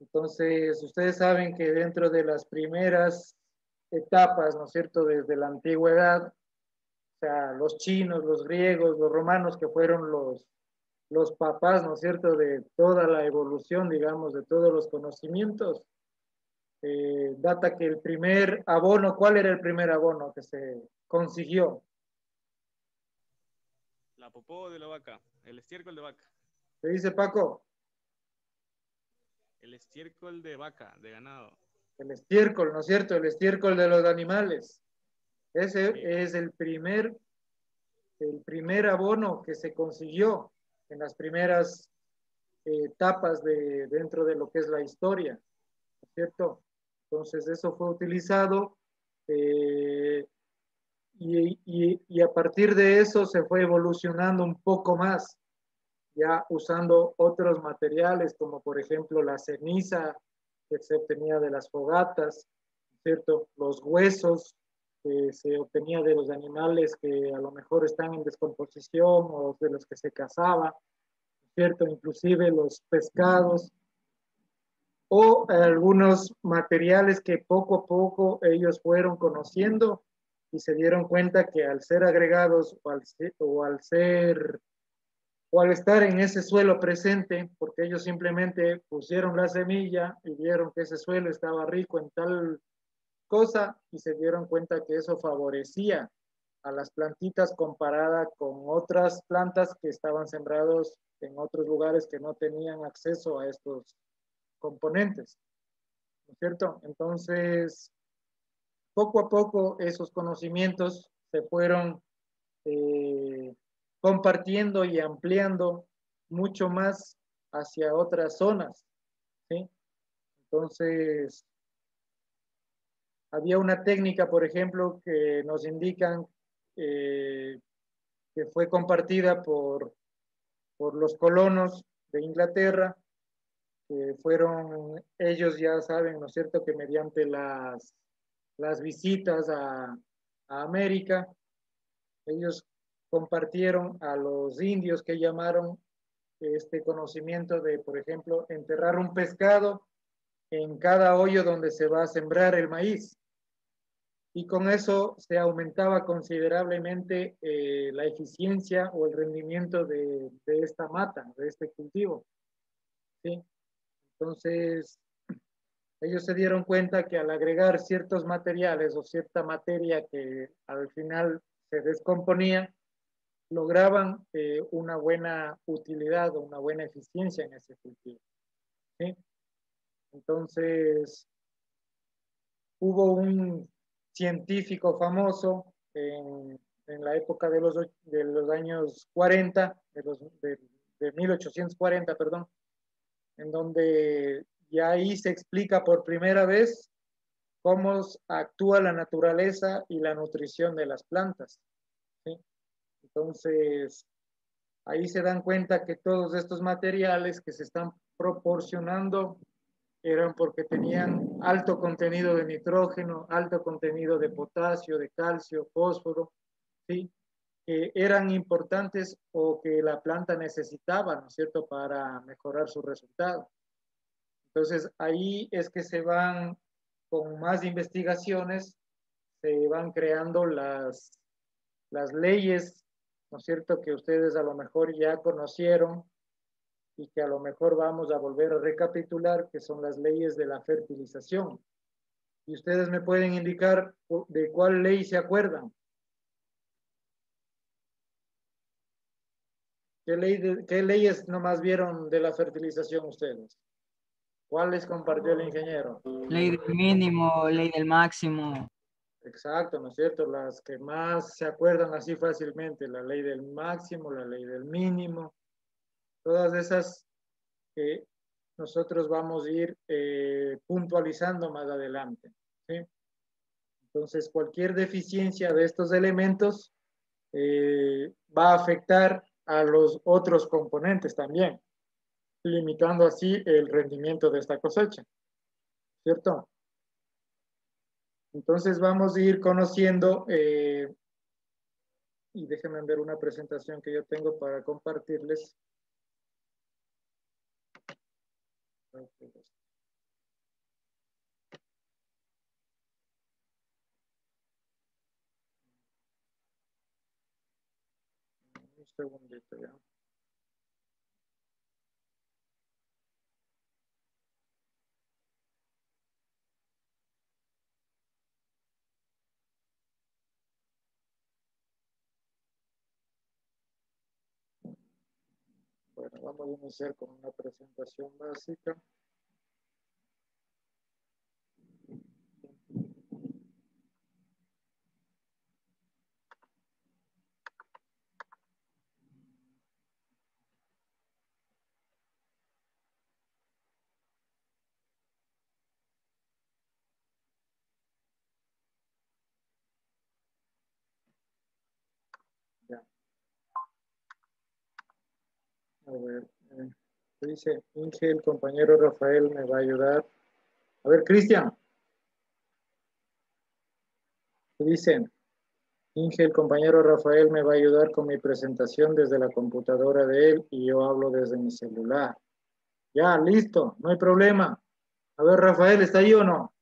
Speaker 2: Entonces, ustedes saben que dentro de las primeras etapas, ¿no es cierto?, desde la antigüedad, o sea, los chinos, los griegos, los romanos, que fueron los papás, ¿no es cierto?, de toda la evolución, digamos, de todos los conocimientos, data que el primer abono, ¿cuál era el primer abono que se consiguió?
Speaker 4: La popó de la vaca, el estiércol de vaca.
Speaker 2: ¿Qué dice Paco?
Speaker 4: El estiércol de vaca, de ganado.
Speaker 2: El estiércol, ¿no es cierto? El estiércol de los animales. Ese
Speaker 4: Sí.
Speaker 2: es el primer abono que se consiguió en las primeras etapas dentro de lo que es la historia, ¿no es cierto? Entonces eso fue utilizado y a partir de eso se fue evolucionando un poco más, ya usando otros materiales como por ejemplo la ceniza que se obtenía de las fogatas, ¿cierto? Los huesos que se obtenía de los animales que a lo mejor están en descomposición o de los que se cazaba, ¿cierto? Inclusive los pescados o algunos materiales que poco a poco ellos fueron conociendo y se dieron cuenta que al ser agregados o al estar en ese suelo presente, porque ellos simplemente pusieron la semilla y vieron que ese suelo estaba rico en tal cosa y se dieron cuenta que eso favorecía a las plantitas comparada con otras plantas que estaban sembrados en otros lugares que no tenían acceso a estos componentes, ¿no es cierto? Entonces, poco a poco esos conocimientos se fueron compartiendo y ampliando mucho más hacia otras zonas, ¿sí? Entonces, había una técnica, por ejemplo, que nos indican que fue compartida por los colonos de Inglaterra, que fueron, ellos ya saben, ¿no es cierto?, que mediante las visitas a América, ellos compartieron a los indios que llamaron este conocimiento de, por ejemplo, enterrar un pescado en cada hoyo donde se va a sembrar el maíz. Y con eso se aumentaba considerablemente la eficiencia o el rendimiento de esta mata, de este cultivo, ¿sí? Entonces, ellos se dieron cuenta que al agregar ciertos materiales o cierta materia que al final se descomponía, lograban una buena utilidad o una buena eficiencia en ese cultivo, ¿sí? Entonces, hubo un científico famoso en la época de los años 40, de 1840, perdón, en donde ya ahí se explica por primera vez cómo actúa la naturaleza y la nutrición de las plantas, ¿sí? Entonces, ahí se dan cuenta que todos estos materiales que se están proporcionando eran porque tenían alto contenido de nitrógeno, alto contenido de potasio, de calcio, fósforo, ¿sí? Que eran importantes o que la planta necesitaba, ¿no es cierto?, para mejorar su resultado. Entonces, ahí es que se van, con más investigaciones, se van creando las leyes ¿no es cierto?, que ustedes a lo mejor ya conocieron y que a lo mejor vamos a volver a recapitular, que son las leyes de la fertilización. Y ustedes me pueden indicar de cuál ley se acuerdan. ¿Qué leyes nomás vieron de la fertilización ustedes? ¿Cuáles compartió el ingeniero?
Speaker 3: Ley del mínimo, ley del máximo.
Speaker 2: Exacto, ¿no es cierto? Las que más se acuerdan así fácilmente, la ley del máximo, la ley del mínimo, todas esas que nosotros vamos a ir puntualizando más adelante, ¿sí? Entonces, cualquier deficiencia de estos elementos va a afectar a los otros componentes también, limitando así el rendimiento de esta cosecha, ¿cierto? Entonces vamos a ir conociendo, y déjenme ver una presentación que yo tengo para compartirles. Un segundito ya. Bueno, vamos a iniciar con una presentación básica. Ya. A ver, dice Inge, el compañero Rafael me va a ayudar. A ver, Cristian. Dicen, Inge, el compañero Rafael me va a ayudar con mi presentación desde la computadora de él y yo hablo desde mi celular. Ya, listo, no hay problema. A ver, Rafael, ¿está ahí o no?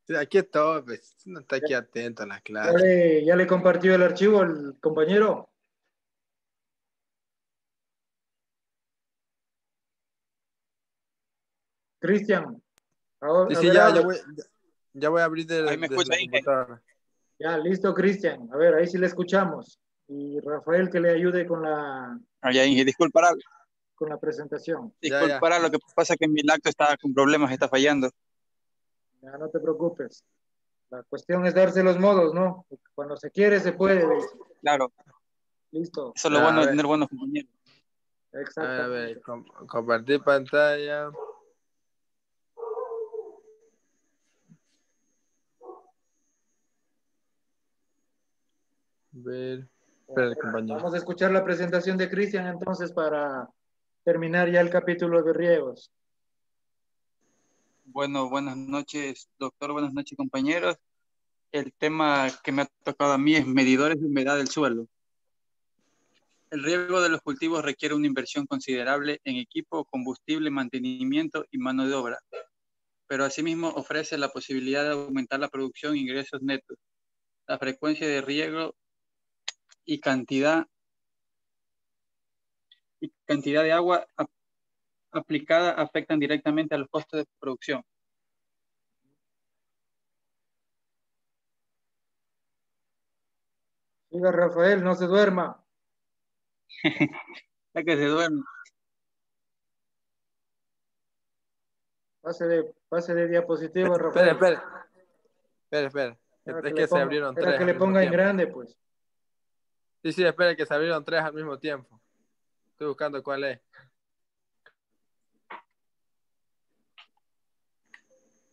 Speaker 8: Sí, aquí estoy, pues, no está aquí atento a la clase.
Speaker 2: ¿Ya le compartió el archivo al compañero? Cristian, ahora,
Speaker 8: Sí,
Speaker 2: a
Speaker 8: sí,
Speaker 2: ver,
Speaker 8: ya voy a abrir
Speaker 4: Ahí me
Speaker 8: desde
Speaker 4: escucha,
Speaker 8: la
Speaker 4: Inge.
Speaker 8: computadora.
Speaker 2: Ya, listo, Cristian. A ver, ahí sí le escuchamos. Y Rafael que le ayude con la
Speaker 4: Ya, Inge, disculpará,
Speaker 2: presentación.
Speaker 8: Ya.
Speaker 4: lo que pasa es que mi lacto está con problemas, está fallando.
Speaker 2: Ya, no te preocupes. La cuestión es darse los modos, ¿no? Cuando se quiere, se puede. Dice.
Speaker 4: Claro,
Speaker 2: Listo.
Speaker 4: eso es lo
Speaker 8: Ya,
Speaker 4: bueno de tener buenos compañeros.
Speaker 8: a ver,
Speaker 2: Exactamente.
Speaker 8: compartir pantalla. Ver, espera, compañero.
Speaker 2: Vamos a escuchar la presentación de Cristian entonces para terminar ya el capítulo de riegos.
Speaker 4: Bueno, buenas noches, doctor, buenas noches, compañeros. El tema que me ha tocado a mí es medidores de humedad del suelo. El riego de los cultivos requiere una inversión considerable en equipo, combustible, mantenimiento y mano de obra, pero asimismo ofrece la posibilidad de aumentar la producción e ingresos netos. La frecuencia de riego y cantidad de agua aplicada afectan directamente a los costos de producción.
Speaker 2: Diga Rafael, no se duerma.
Speaker 4: Ya que se duerme.
Speaker 2: Pase de diapositiva, Rafael.
Speaker 8: Espera.
Speaker 2: Era
Speaker 8: Es que se abrieron tres
Speaker 2: que le
Speaker 8: al mismo
Speaker 2: ponga en
Speaker 8: tiempo.
Speaker 2: grande, pues.
Speaker 8: Sí, espera que se abrieron tres al mismo tiempo. Estoy buscando cuál es.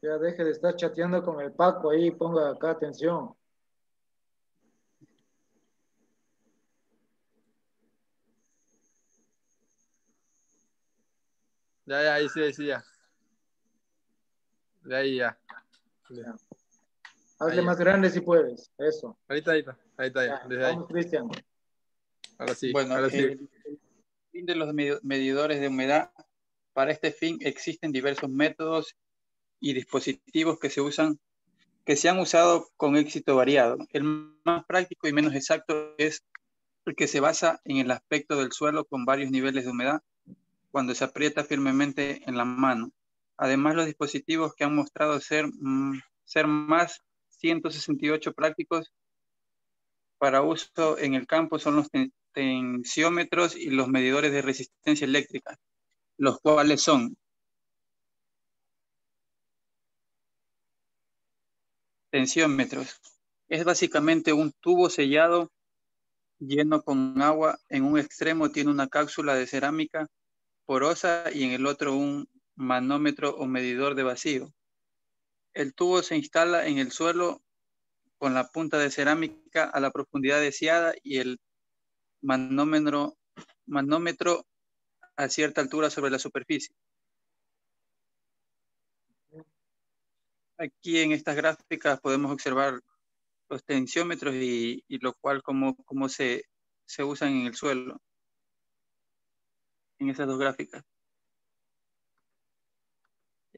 Speaker 2: Ya deje de estar chateando con el Paco ahí, ponga acá atención.
Speaker 8: Ya, ahí sí, ya. De ahí ya.
Speaker 2: Hazle
Speaker 8: Ahí
Speaker 2: más
Speaker 8: ya.
Speaker 2: grande si puedes. Eso.
Speaker 8: Ahí está ya.
Speaker 2: Ya,
Speaker 8: Desde
Speaker 2: vamos,
Speaker 8: ahí.
Speaker 2: Cristian.
Speaker 4: Bueno,
Speaker 8: ahora sí.
Speaker 4: el fin de los medidores de humedad, para este fin existen diversos métodos y dispositivos que se han usado con éxito variado. El más práctico y menos exacto es
Speaker 10: que se basa en el aspecto del suelo con varios niveles de humedad cuando se aprieta firmemente en la mano. Además, los dispositivos que han mostrado ser más 168 prácticos para uso en el campo son los tensiómetros y los medidores de resistencia eléctrica, los cuales son tensiómetros. Es básicamente un tubo sellado lleno con agua. En un extremo tiene una cápsula de cerámica porosa y en el otro un manómetro o medidor de vacío. El tubo se instala en el suelo con la punta de cerámica a la profundidad deseada y el manómetro a cierta altura sobre la superficie. Aquí en estas gráficas podemos observar los tensiómetros y lo cual cómo se usan en el suelo. En esas dos gráficas.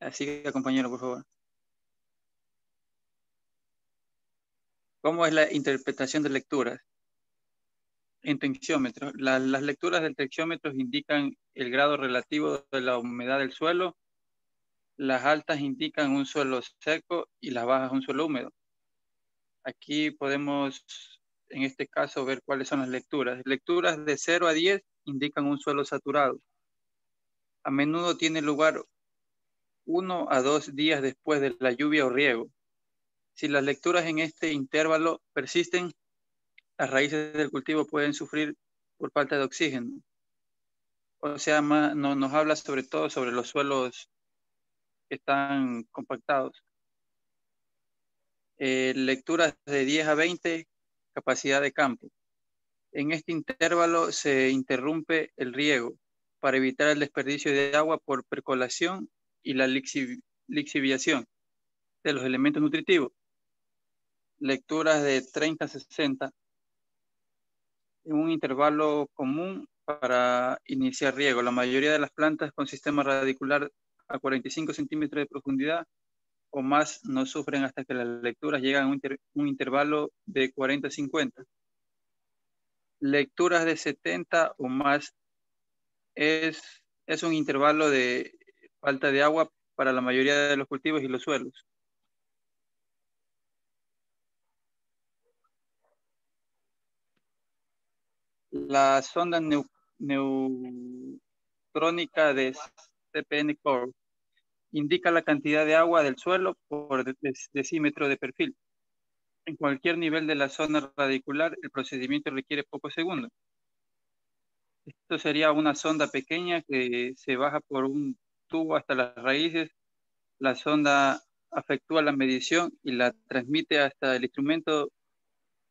Speaker 10: Así que, compañero, por favor. ¿Cómo es la interpretación de lecturas? En tensiómetros. Las lecturas del tensiómetro indican el grado relativo de la humedad del suelo. Las altas indican un suelo seco y las bajas un suelo húmedo. Aquí podemos, en este caso, ver cuáles son las lecturas. Lecturas de 0 a 10 indican un suelo saturado. A menudo tiene lugar 1 a 2 días después de la lluvia o riego. Si las lecturas en este intervalo persisten, las raíces del cultivo pueden sufrir por falta de oxígeno. O sea, nos habla sobre todo sobre los suelos que están compactados. Lecturas de 10 a 20, capacidad de campo. En este intervalo se interrumpe el riego para evitar el desperdicio de agua por percolación y la lixiviación de los elementos nutritivos. Lecturas de 30 a 60 en un intervalo común para iniciar riego. La mayoría de las plantas con sistema radicular a 45 centímetros de profundidad o más no sufren hasta que las lecturas llegan a un intervalo de 40 a 50. Lecturas de 70 o más es un intervalo de falta de agua para la mayoría de los cultivos y los suelos. La sonda neutrónica de CPN Core indica la cantidad de agua del suelo por decímetro de perfil. En cualquier nivel de la zona radicular, el procedimiento requiere pocos segundos. Esto sería una sonda pequeña que se baja por un tubo hasta las raíces. La sonda efectúa la medición y la transmite hasta el instrumento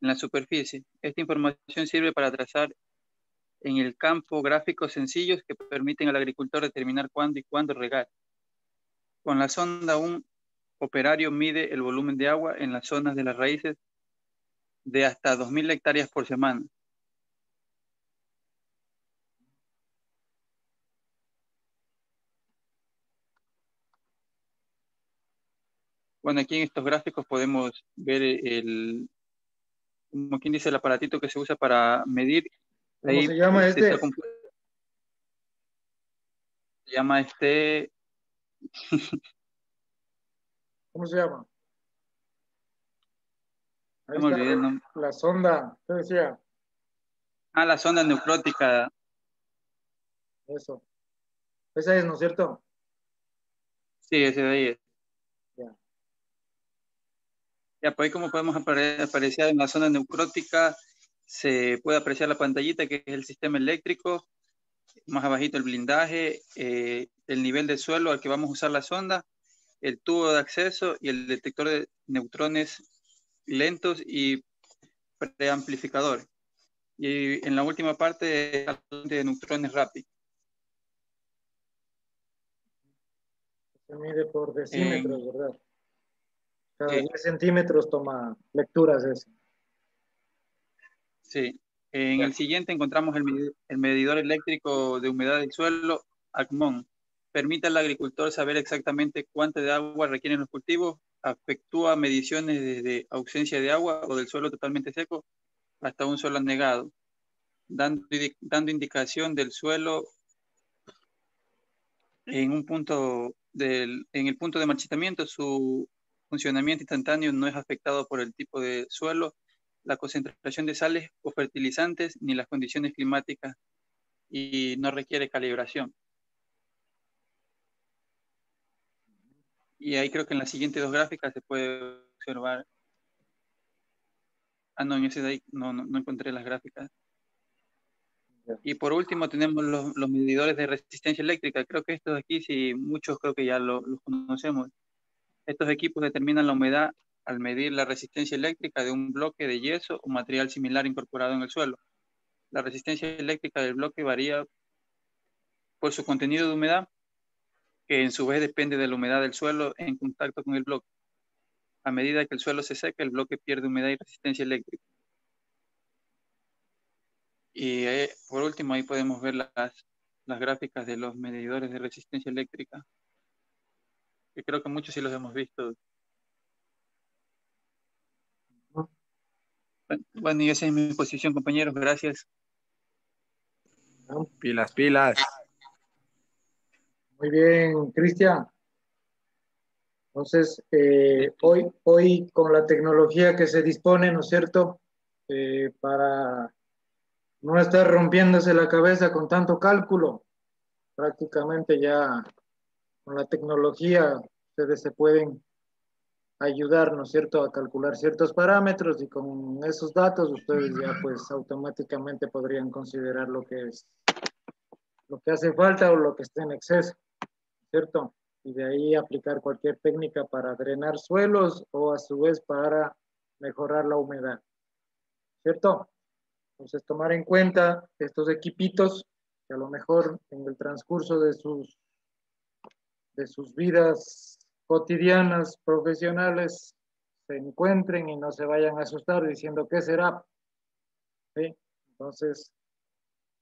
Speaker 10: en la superficie. Esta información sirve para trazar en el campo gráficos sencillos que permiten al agricultor determinar cuándo y cuándo regar. Con la sonda, un operario mide el volumen de agua en las zonas de las raíces de hasta 2.000 hectáreas por semana. Bueno, aquí en estos gráficos podemos ver como quien dice, el aparatito que se usa para medir.
Speaker 2: ¿Cómo se llama este?
Speaker 10: Se llama este...
Speaker 2: ¿Cómo se llama? Ahí
Speaker 10: me olvidé el nombre.
Speaker 2: La sonda, ¿qué decía?
Speaker 10: Ah, la sonda neutrónica.
Speaker 2: Eso. Esa es, ¿no es cierto?
Speaker 10: Sí, ese de ahí es.
Speaker 2: Ya,
Speaker 10: pues ahí como podemos apreciar en la zona neutrótica, se puede apreciar la pantallita que es el sistema eléctrico, más abajito el blindaje, el nivel de suelo al que vamos a usar la sonda, el tubo de acceso y el detector de neutrones lentos y preamplificador. Y en la última parte, el de neutrones rápidos.
Speaker 2: Se mide por decímetros, ¿verdad? Cada 10 centímetros toma lecturas ese.
Speaker 10: Sí. En el siguiente encontramos el medidor eléctrico de humedad del suelo, ACMON. Permite al agricultor saber exactamente cuánto de agua requieren los cultivos. Efectúa mediciones desde ausencia de agua o del suelo totalmente seco hasta un suelo anegado. dando indicación del suelo en un punto en el punto de marchitamiento. Su funcionamiento instantáneo no es afectado por el tipo de suelo, la concentración de sales o fertilizantes, ni las condiciones climáticas, y no requiere calibración. Y ahí creo que en las siguientes dos gráficas se puede observar. Ah, no, en ese de ahí no encontré las gráficas. Y por último tenemos los medidores de resistencia eléctrica. Creo que estos aquí, sí, muchos creo que ya los conocemos. Estos equipos determinan la humedad al medir la resistencia eléctrica de un bloque de yeso o material similar incorporado en el suelo. La resistencia eléctrica del bloque varía por su contenido de humedad, que en su vez depende de la humedad del suelo en contacto con el bloque. A medida que el suelo se seca, el bloque pierde humedad y resistencia eléctrica. Y por último, ahí podemos ver las gráficas de los medidores de resistencia eléctrica, que creo que muchos sí los hemos visto. Bueno, y esa es mi posición, compañeros. Gracias.
Speaker 8: Pilas, pilas.
Speaker 2: Muy bien, Cristian. Entonces, hoy con la tecnología que se dispone, ¿no es cierto? Para no estar rompiéndose la cabeza con tanto cálculo, prácticamente ya con la tecnología ustedes se pueden ayudar, ¿no es cierto?, a calcular ciertos parámetros, y con esos datos ustedes ya pues automáticamente podrían considerar lo que hace falta o lo que esté en exceso, ¿cierto? Y de ahí aplicar cualquier técnica para drenar suelos o a su vez para mejorar la humedad, ¿cierto? Entonces tomar en cuenta estos equipitos que a lo mejor en el transcurso de sus vidas cotidianas, profesionales, se encuentren y no se vayan a asustar diciendo ¿qué será? ¿Sí? Entonces,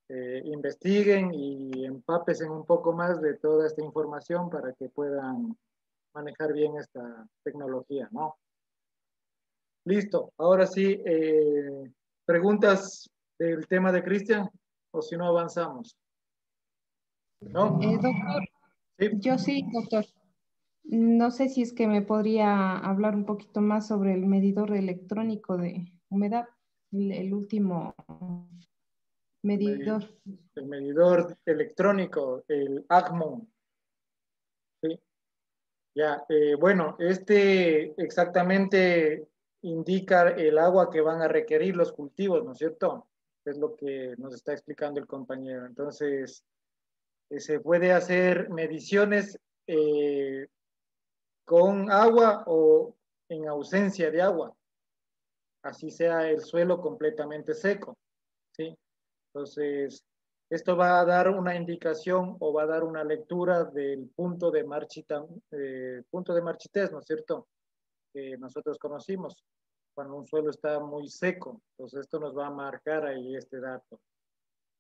Speaker 2: investiguen y empápesen un poco más de toda esta información para que puedan manejar bien esta tecnología, ¿no? Listo, ahora sí, preguntas del tema de Cristian, o si no avanzamos. ¿No?
Speaker 5: Doctor,
Speaker 2: ¿Sí?
Speaker 5: yo sí, doctor. No sé si es que me podría hablar un poquito más sobre el medidor electrónico de humedad, el último medidor.
Speaker 2: El medidor electrónico, el ACMO. ¿Sí? Ya, bueno, este exactamente indica el agua que van a requerir los cultivos, ¿no es cierto? Es lo que nos está explicando el compañero. Entonces, se puede hacer mediciones con agua o en ausencia de agua, así sea el suelo completamente seco, ¿sí? Entonces, esto va a dar una indicación o va a dar una lectura del punto de marchitez, ¿no es cierto?, que nosotros conocimos, cuando un suelo está muy seco. Entonces, esto nos va a marcar ahí este dato.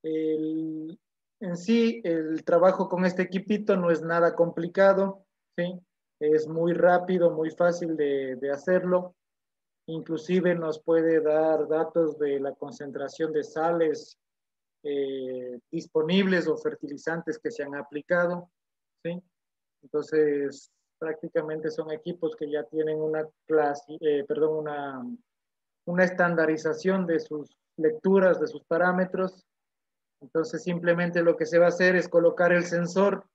Speaker 2: En sí, el trabajo con este equipito no es nada complicado, ¿sí? Es muy rápido, muy fácil de hacerlo. Inclusive nos puede dar datos de la concentración de sales disponibles o fertilizantes que se han aplicado, ¿sí? Entonces, prácticamente son equipos que ya tienen una estandarización de sus lecturas, de sus parámetros. Entonces, simplemente lo que se va a hacer es colocar el sensor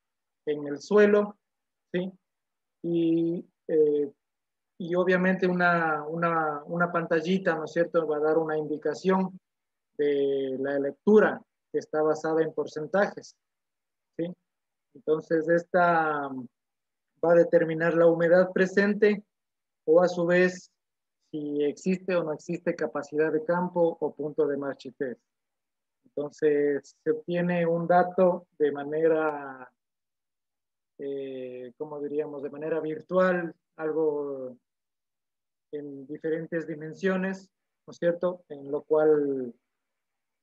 Speaker 2: en el suelo, ¿sí? Y obviamente una pantallita, ¿no es cierto?, va a dar una indicación de la lectura que está basada en porcentajes, ¿sí? Entonces, esta va a determinar la humedad presente o a su vez si existe o no existe capacidad de campo o punto de marchitez. Entonces, se obtiene un dato de manera, ¿cómo diríamos?, de manera virtual, algo en diferentes dimensiones, ¿no es cierto?, en lo cual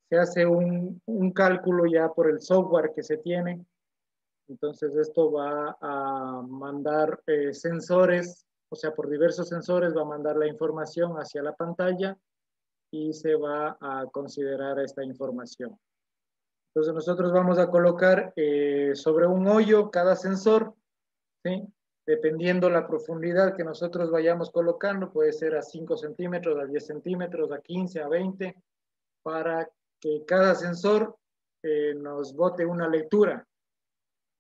Speaker 2: se hace un cálculo ya por el software que se tiene. Entonces, esto va a mandar sensores, o sea, por diversos sensores va a mandar la información hacia la pantalla, y se va a considerar esta información. Entonces nosotros vamos a colocar sobre un hoyo cada sensor, ¿sí? Dependiendo la profundidad que nosotros vayamos colocando, puede ser a 5 centímetros, a 10 centímetros, a 15, a 20, para que cada sensor nos bote una lectura.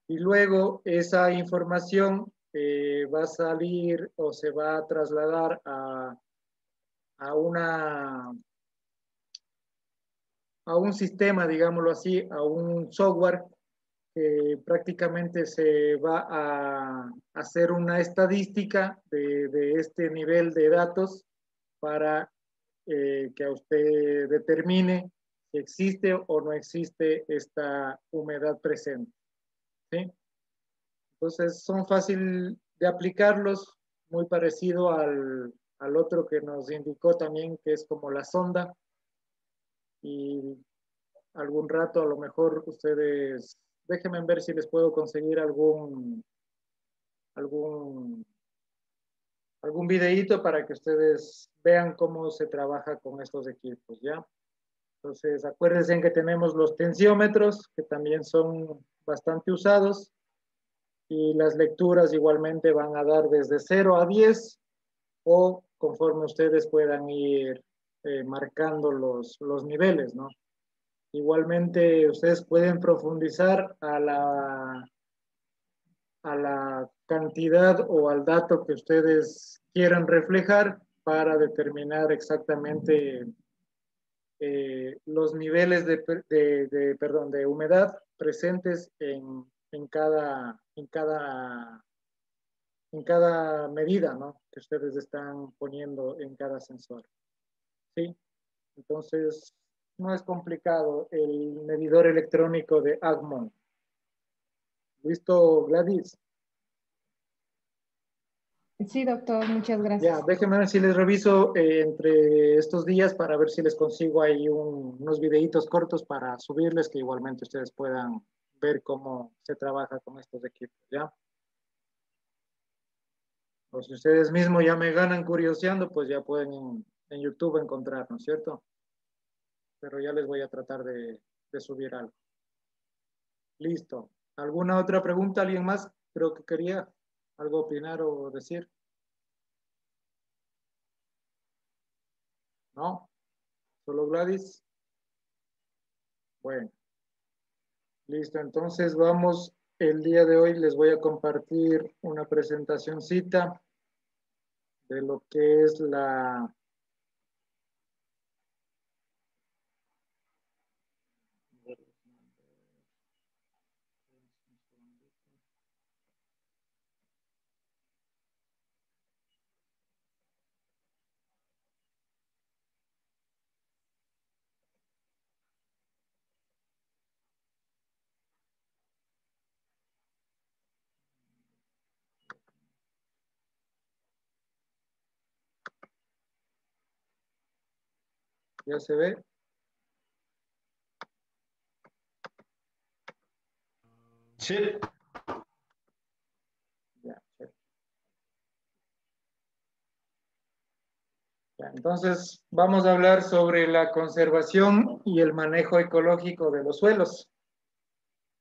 Speaker 2: Y luego esa información va a salir o se va a trasladar a un sistema, digámoslo así, a un software que prácticamente se va a hacer una estadística de este nivel de datos para que a usted determine si existe o no existe esta humedad presente, ¿sí? Entonces son fáciles de aplicarlos, muy parecido al otro que nos indicó también, que es como la sonda. Y algún rato a lo mejor ustedes, déjenme ver si les puedo conseguir algún videíto para que ustedes vean cómo se trabaja con estos equipos, ¿ya? Entonces, acuérdense que tenemos los tensiómetros, que también son bastante usados, y las lecturas igualmente van a dar desde 0 a 10, o conforme ustedes puedan ir marcando los niveles, ¿no? Igualmente, ustedes pueden profundizar a la cantidad o al dato que ustedes quieran reflejar para determinar exactamente los niveles de humedad presentes en cada medida, ¿no?, que ustedes están poniendo en cada sensor. ¿Sí? Entonces, no es complicado el medidor electrónico de Agmon. ¿Listo, Gladys?
Speaker 5: Sí, doctor, muchas
Speaker 2: Ya,
Speaker 5: gracias.
Speaker 2: déjenme ver si les reviso entre estos días para ver si les consigo ahí unos videitos cortos para subirles, que igualmente ustedes puedan ver cómo se trabaja con estos equipos, ¿ya? O si ustedes mismos ya me ganan curioseando, pues ya pueden en YouTube encontrar, ¿no es cierto? Pero ya les voy a tratar de subir algo. Listo. ¿Alguna otra pregunta? ¿Alguien más? Creo que quería algo opinar o decir. ¿No? ¿Solo Gladys? Bueno. Listo. Entonces vamos, el día de hoy les voy a compartir una presentacioncita de lo que es la... ¿Ya se ve?
Speaker 7: Sí.
Speaker 2: Ya, entonces, vamos a hablar sobre la conservación y el manejo ecológico de los suelos.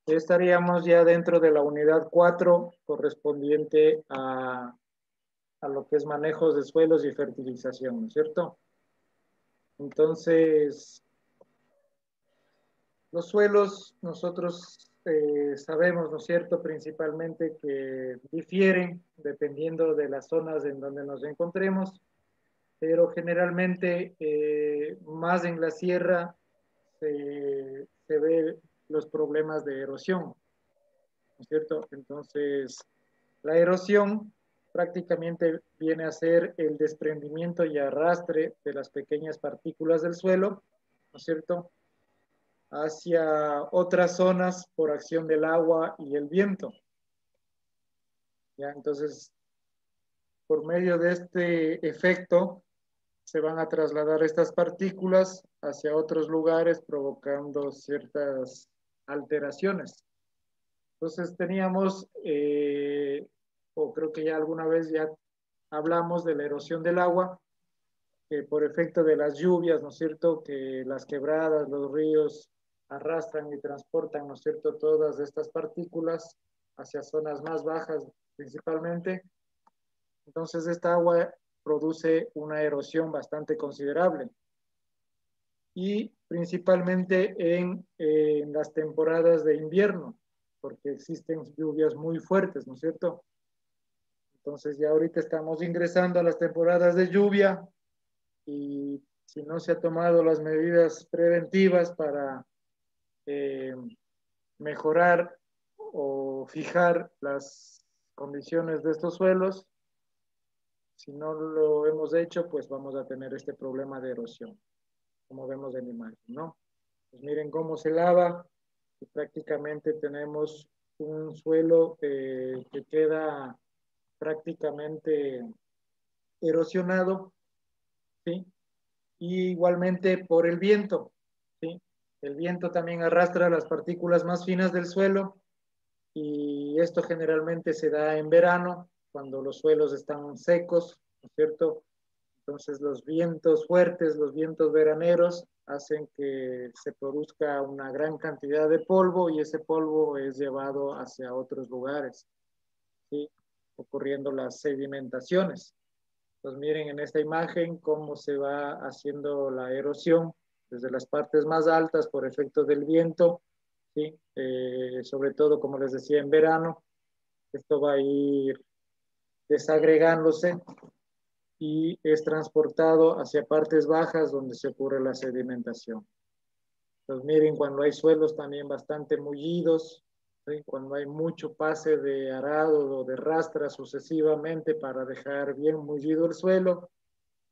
Speaker 2: Estaríamos ya dentro de la unidad 4, correspondiente a lo que es manejos de suelos y fertilización, ¿no es cierto? Entonces, los suelos, nosotros sabemos, ¿no es cierto?, principalmente que difieren dependiendo de las zonas en donde nos encontremos, pero generalmente más en la sierra se ve los problemas de erosión, ¿no es cierto? Entonces, la erosión prácticamente viene a ser el desprendimiento y arrastre de las pequeñas partículas del suelo, ¿no es cierto?, hacia otras zonas por acción del agua y el viento. ¿Ya? Entonces, por medio de este efecto, se van a trasladar estas partículas hacia otros lugares, provocando ciertas alteraciones. Entonces teníamos, o creo que ya alguna vez ya hablamos de la erosión del agua, que por efecto de las lluvias, ¿no es cierto?, que las quebradas, los ríos arrastran y transportan, ¿no es cierto?, todas estas partículas hacia zonas más bajas principalmente. Entonces esta agua produce una erosión bastante considerable. Y principalmente en las temporadas de invierno, porque existen lluvias muy fuertes, ¿no es cierto? Entonces ya ahorita estamos ingresando a las temporadas de lluvia y si no se han tomado las medidas preventivas para mejorar o fijar las condiciones de estos suelos, si no lo hemos hecho, pues vamos a tener este problema de erosión, como vemos en la imagen, ¿no? Pues miren cómo se lava y prácticamente tenemos un suelo que queda prácticamente erosionado, ¿sí? Y igualmente por el viento, ¿sí? El viento también arrastra las partículas más finas del suelo y esto generalmente se da en verano, cuando los suelos están secos, ¿no es cierto? Entonces los vientos fuertes, los vientos veraneros, hacen que se produzca una gran cantidad de polvo y ese polvo es llevado hacia otros lugares, ¿sí? Ocurriendo las sedimentaciones. Pues miren en esta imagen cómo se va haciendo la erosión desde las partes más altas por efecto del viento, ¿sí? Sobre todo, como les decía, en verano. Esto va a ir desagregándose y es transportado hacia partes bajas donde se ocurre la sedimentación. Pues miren, cuando hay suelos también bastante mullidos, ¿sí? Cuando hay mucho pase de arado o de rastra sucesivamente para dejar bien mullido el suelo,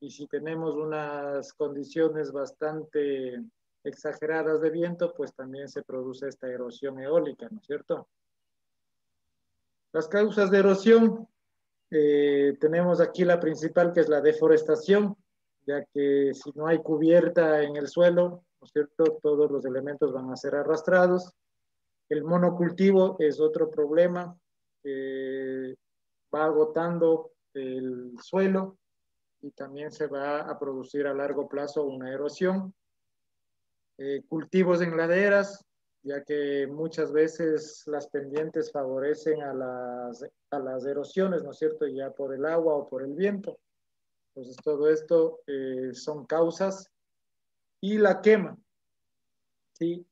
Speaker 2: y si tenemos unas condiciones bastante exageradas de viento, pues también se produce esta erosión eólica, ¿no es cierto? Las causas de erosión, tenemos aquí la principal, que es la deforestación, ya que si no hay cubierta en el suelo, ¿no es cierto?, todos los elementos van a ser arrastrados. El monocultivo es otro problema, va agotando el suelo y también se va a producir a largo plazo una erosión. Cultivos en laderas, ya que muchas veces las pendientes favorecen a las erosiones, ¿no es cierto?, ya por el agua o por el viento. Entonces todo esto son causas. Y la quema, ¿sí?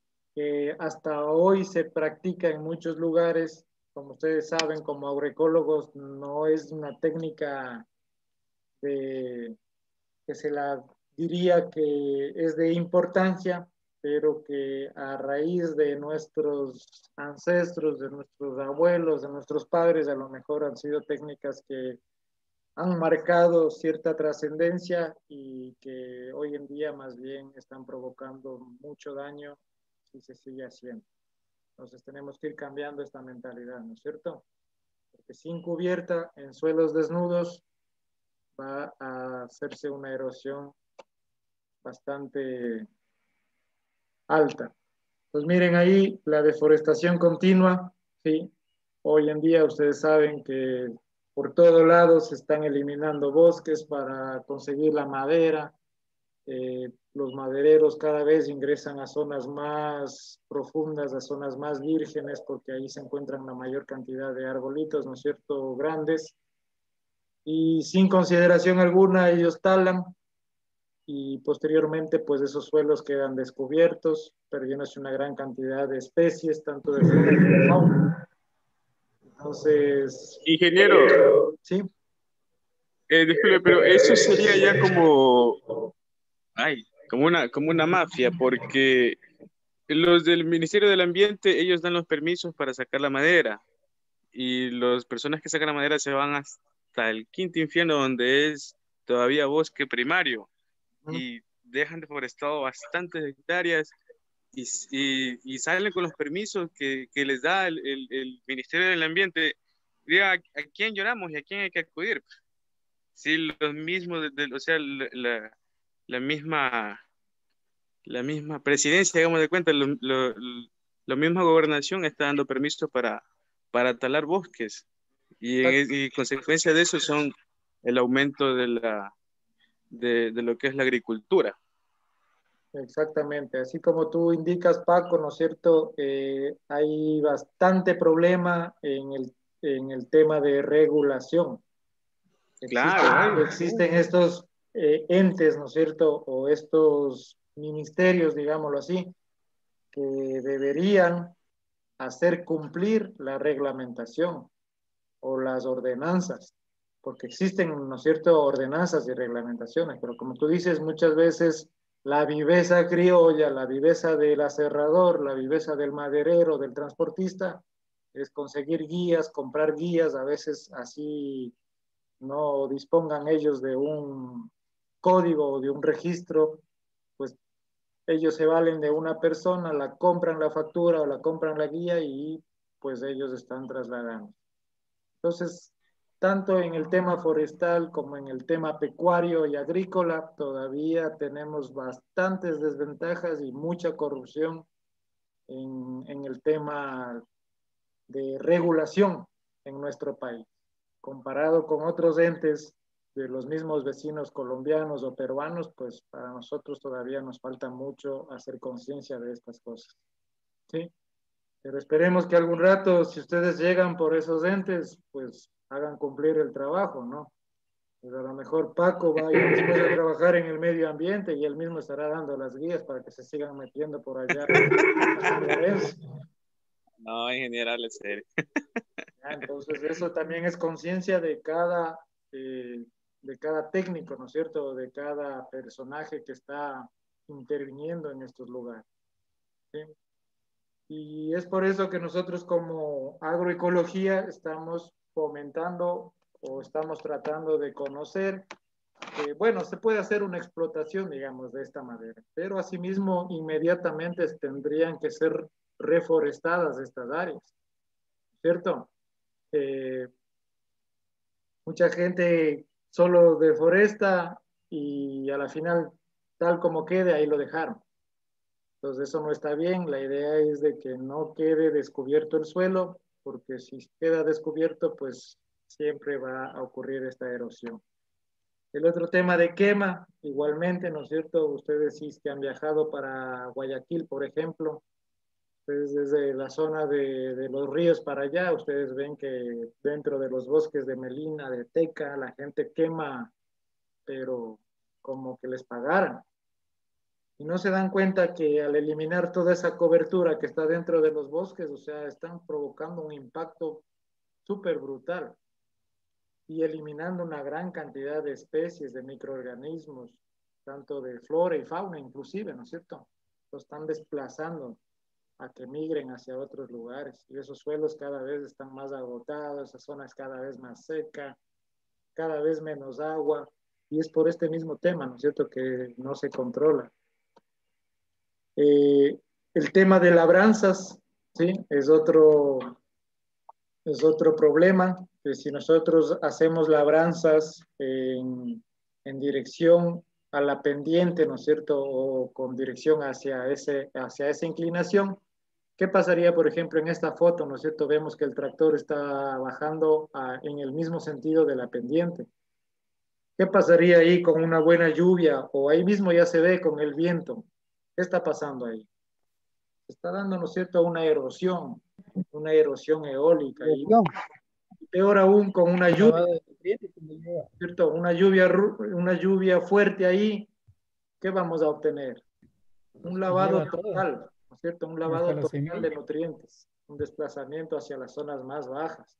Speaker 2: Hasta hoy se practica en muchos lugares, como ustedes saben, como agroecólogos, no es una técnica que se la diría que es de importancia, pero que a raíz de nuestros ancestros, de nuestros abuelos, de nuestros padres, a lo mejor han sido técnicas que han marcado cierta trascendencia y que hoy en día más bien están provocando mucho daño si se sigue haciendo. Entonces tenemos que ir cambiando esta mentalidad, ¿no es cierto? Porque sin cubierta, en suelos desnudos, va a hacerse una erosión bastante alta. Pues miren ahí la deforestación continua, ¿sí? Hoy en día ustedes saben que por todos lados se están eliminando bosques para conseguir la madera. Los madereros cada vez ingresan a zonas más profundas, a zonas más vírgenes, porque ahí se encuentran la mayor cantidad de arbolitos, ¿no es cierto?, grandes. Y sin consideración alguna ellos talan y posteriormente pues esos suelos quedan descubiertos, perdiéndose una gran cantidad de especies, tanto de flora como de fauna. Entonces...
Speaker 4: Ingeniero.
Speaker 2: Sí.
Speaker 4: Disculpe, pero eso sería ya como, como una mafia, porque los del Ministerio del Ambiente, ellos dan los permisos para sacar la madera, y las personas que sacan la madera se van hasta el quinto infierno, donde es todavía bosque primario, y dejan deforestado bastantes hectáreas, y salen con los permisos que les da el Ministerio del Ambiente. Diga, ¿a quién lloramos y a quién hay que acudir? Sí, los mismos, o sea, la misma presidencia, digamos de cuenta, la misma gobernación está dando permiso para talar bosques, y consecuencia de eso son el aumento de de lo que es la agricultura.
Speaker 2: Exactamente, así como tú indicas, Paco, ¿no es cierto? Hay bastante problema en el tema de regulación.
Speaker 4: Claro,
Speaker 2: Existen estos entes, ¿no es cierto? O estos ministerios, digámoslo así, que deberían hacer cumplir la reglamentación o las ordenanzas, porque existen, ¿no es cierto?, ordenanzas y reglamentaciones, pero como tú dices, muchas veces la viveza criolla, la viveza del aserrador, la viveza del maderero, del transportista, es conseguir guías, comprar guías, a veces así no dispongan ellos de un código o de un registro, pues ellos se valen de una persona, la compran la factura o la compran la guía y pues ellos están trasladando. Entonces, tanto en el tema forestal como en el tema pecuario y agrícola, todavía tenemos bastantes desventajas y mucha corrupción en el tema de regulación en nuestro país. Comparado con otros entes de los mismos vecinos colombianos o peruanos, pues para nosotros todavía nos falta mucho hacer conciencia de estas cosas. ¿Sí? Pero esperemos que algún rato, si ustedes llegan por esos entes, pues hagan cumplir el trabajo, ¿no? Pues a lo mejor Paco va a ir después a trabajar en el medio ambiente y él mismo estará dando las guías para que se sigan metiendo por allá a San Lorenzo.
Speaker 4: no, en general es serio.
Speaker 2: Entonces eso también es conciencia de cada técnico, ¿no es cierto? De cada personaje que está interviniendo en estos lugares. ¿Sí? Y es por eso que nosotros como agroecología estamos fomentando o estamos tratando de conocer que, bueno, se puede hacer una explotación, digamos, de esta madera, pero asimismo inmediatamente tendrían que ser reforestadas estas áreas, ¿cierto? Mucha gente solo deforesta y a la final, tal como quede, ahí lo dejaron. Entonces eso no está bien, la idea es de que no quede descubierto el suelo, porque si queda descubierto, pues siempre va a ocurrir esta erosión. El otro tema de quema, igualmente, ¿no es cierto? Ustedes sí que han viajado para Guayaquil, por ejemplo, ustedes desde la zona de los ríos para allá, ustedes ven que dentro de los bosques de Melina, de Teca, la gente quema, pero como que les pagaran. Y no se dan cuenta que al eliminar toda esa cobertura que está dentro de los bosques, o sea, están provocando un impacto súper brutal y eliminando una gran cantidad de especies, de microorganismos, tanto de flora y fauna inclusive, ¿no es cierto? Lo están desplazando a que migren hacia otros lugares y esos suelos cada vez están más agotados, esa zona es cada vez más seca, cada vez menos agua y es por este mismo tema, ¿no es cierto?, que no se controla. El tema de labranzas, ¿sí? Es otro problema, que si nosotros hacemos labranzas en dirección a la pendiente, ¿no es cierto?, o con dirección hacia esa inclinación, ¿qué pasaría, por ejemplo, en esta foto, ¿no es cierto? Vemos que el tractor está bajando en el mismo sentido de la pendiente. ¿Qué pasaría ahí con una buena lluvia? O ahí mismo ya se ve con el viento. ¿Qué está pasando ahí? Está dando, ¿no es cierto?, una erosión eólica. Y peor aún con una lluvia, ¿cierto? Una lluvia fuerte ahí, ¿qué vamos a obtener? Un lavado total, ¿no es cierto? Un lavado total de nutrientes, un desplazamiento hacia las zonas más bajas.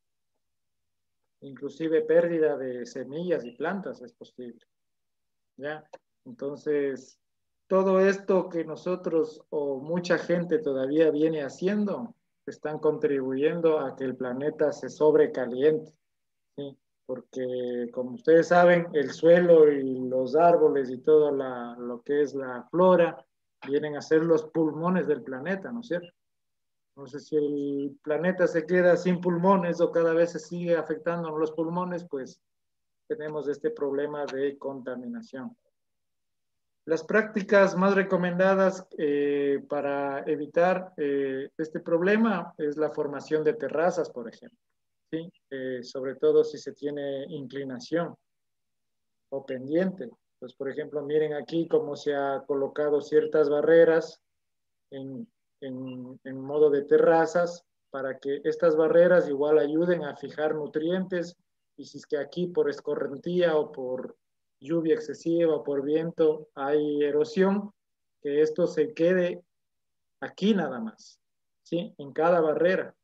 Speaker 2: Inclusive pérdida de semillas y plantas es posible. ¿Ya? Entonces, todo esto que nosotros o mucha gente todavía viene haciendo, están contribuyendo a que el planeta se sobrecaliente, ¿sí? Porque como ustedes saben, el suelo y los árboles y todo lo que es la flora vienen a ser los pulmones del planeta, ¿no es cierto? Entonces, si el planeta se queda sin pulmones o cada vez se sigue afectando los pulmones, pues tenemos este problema de contaminación. Las prácticas más recomendadas para evitar este problema es la formación de terrazas, por ejemplo, ¿sí? Sobre todo si se tiene inclinación o pendiente. Pues, por ejemplo, miren aquí cómo se ha colocado ciertas barreras en modo de terrazas para que estas barreras igual ayuden a fijar nutrientes, y si es que aquí por escorrentía o por lluvia excesiva o por viento hay erosión, que esto se quede aquí nada más, ¿sí? En cada barrera.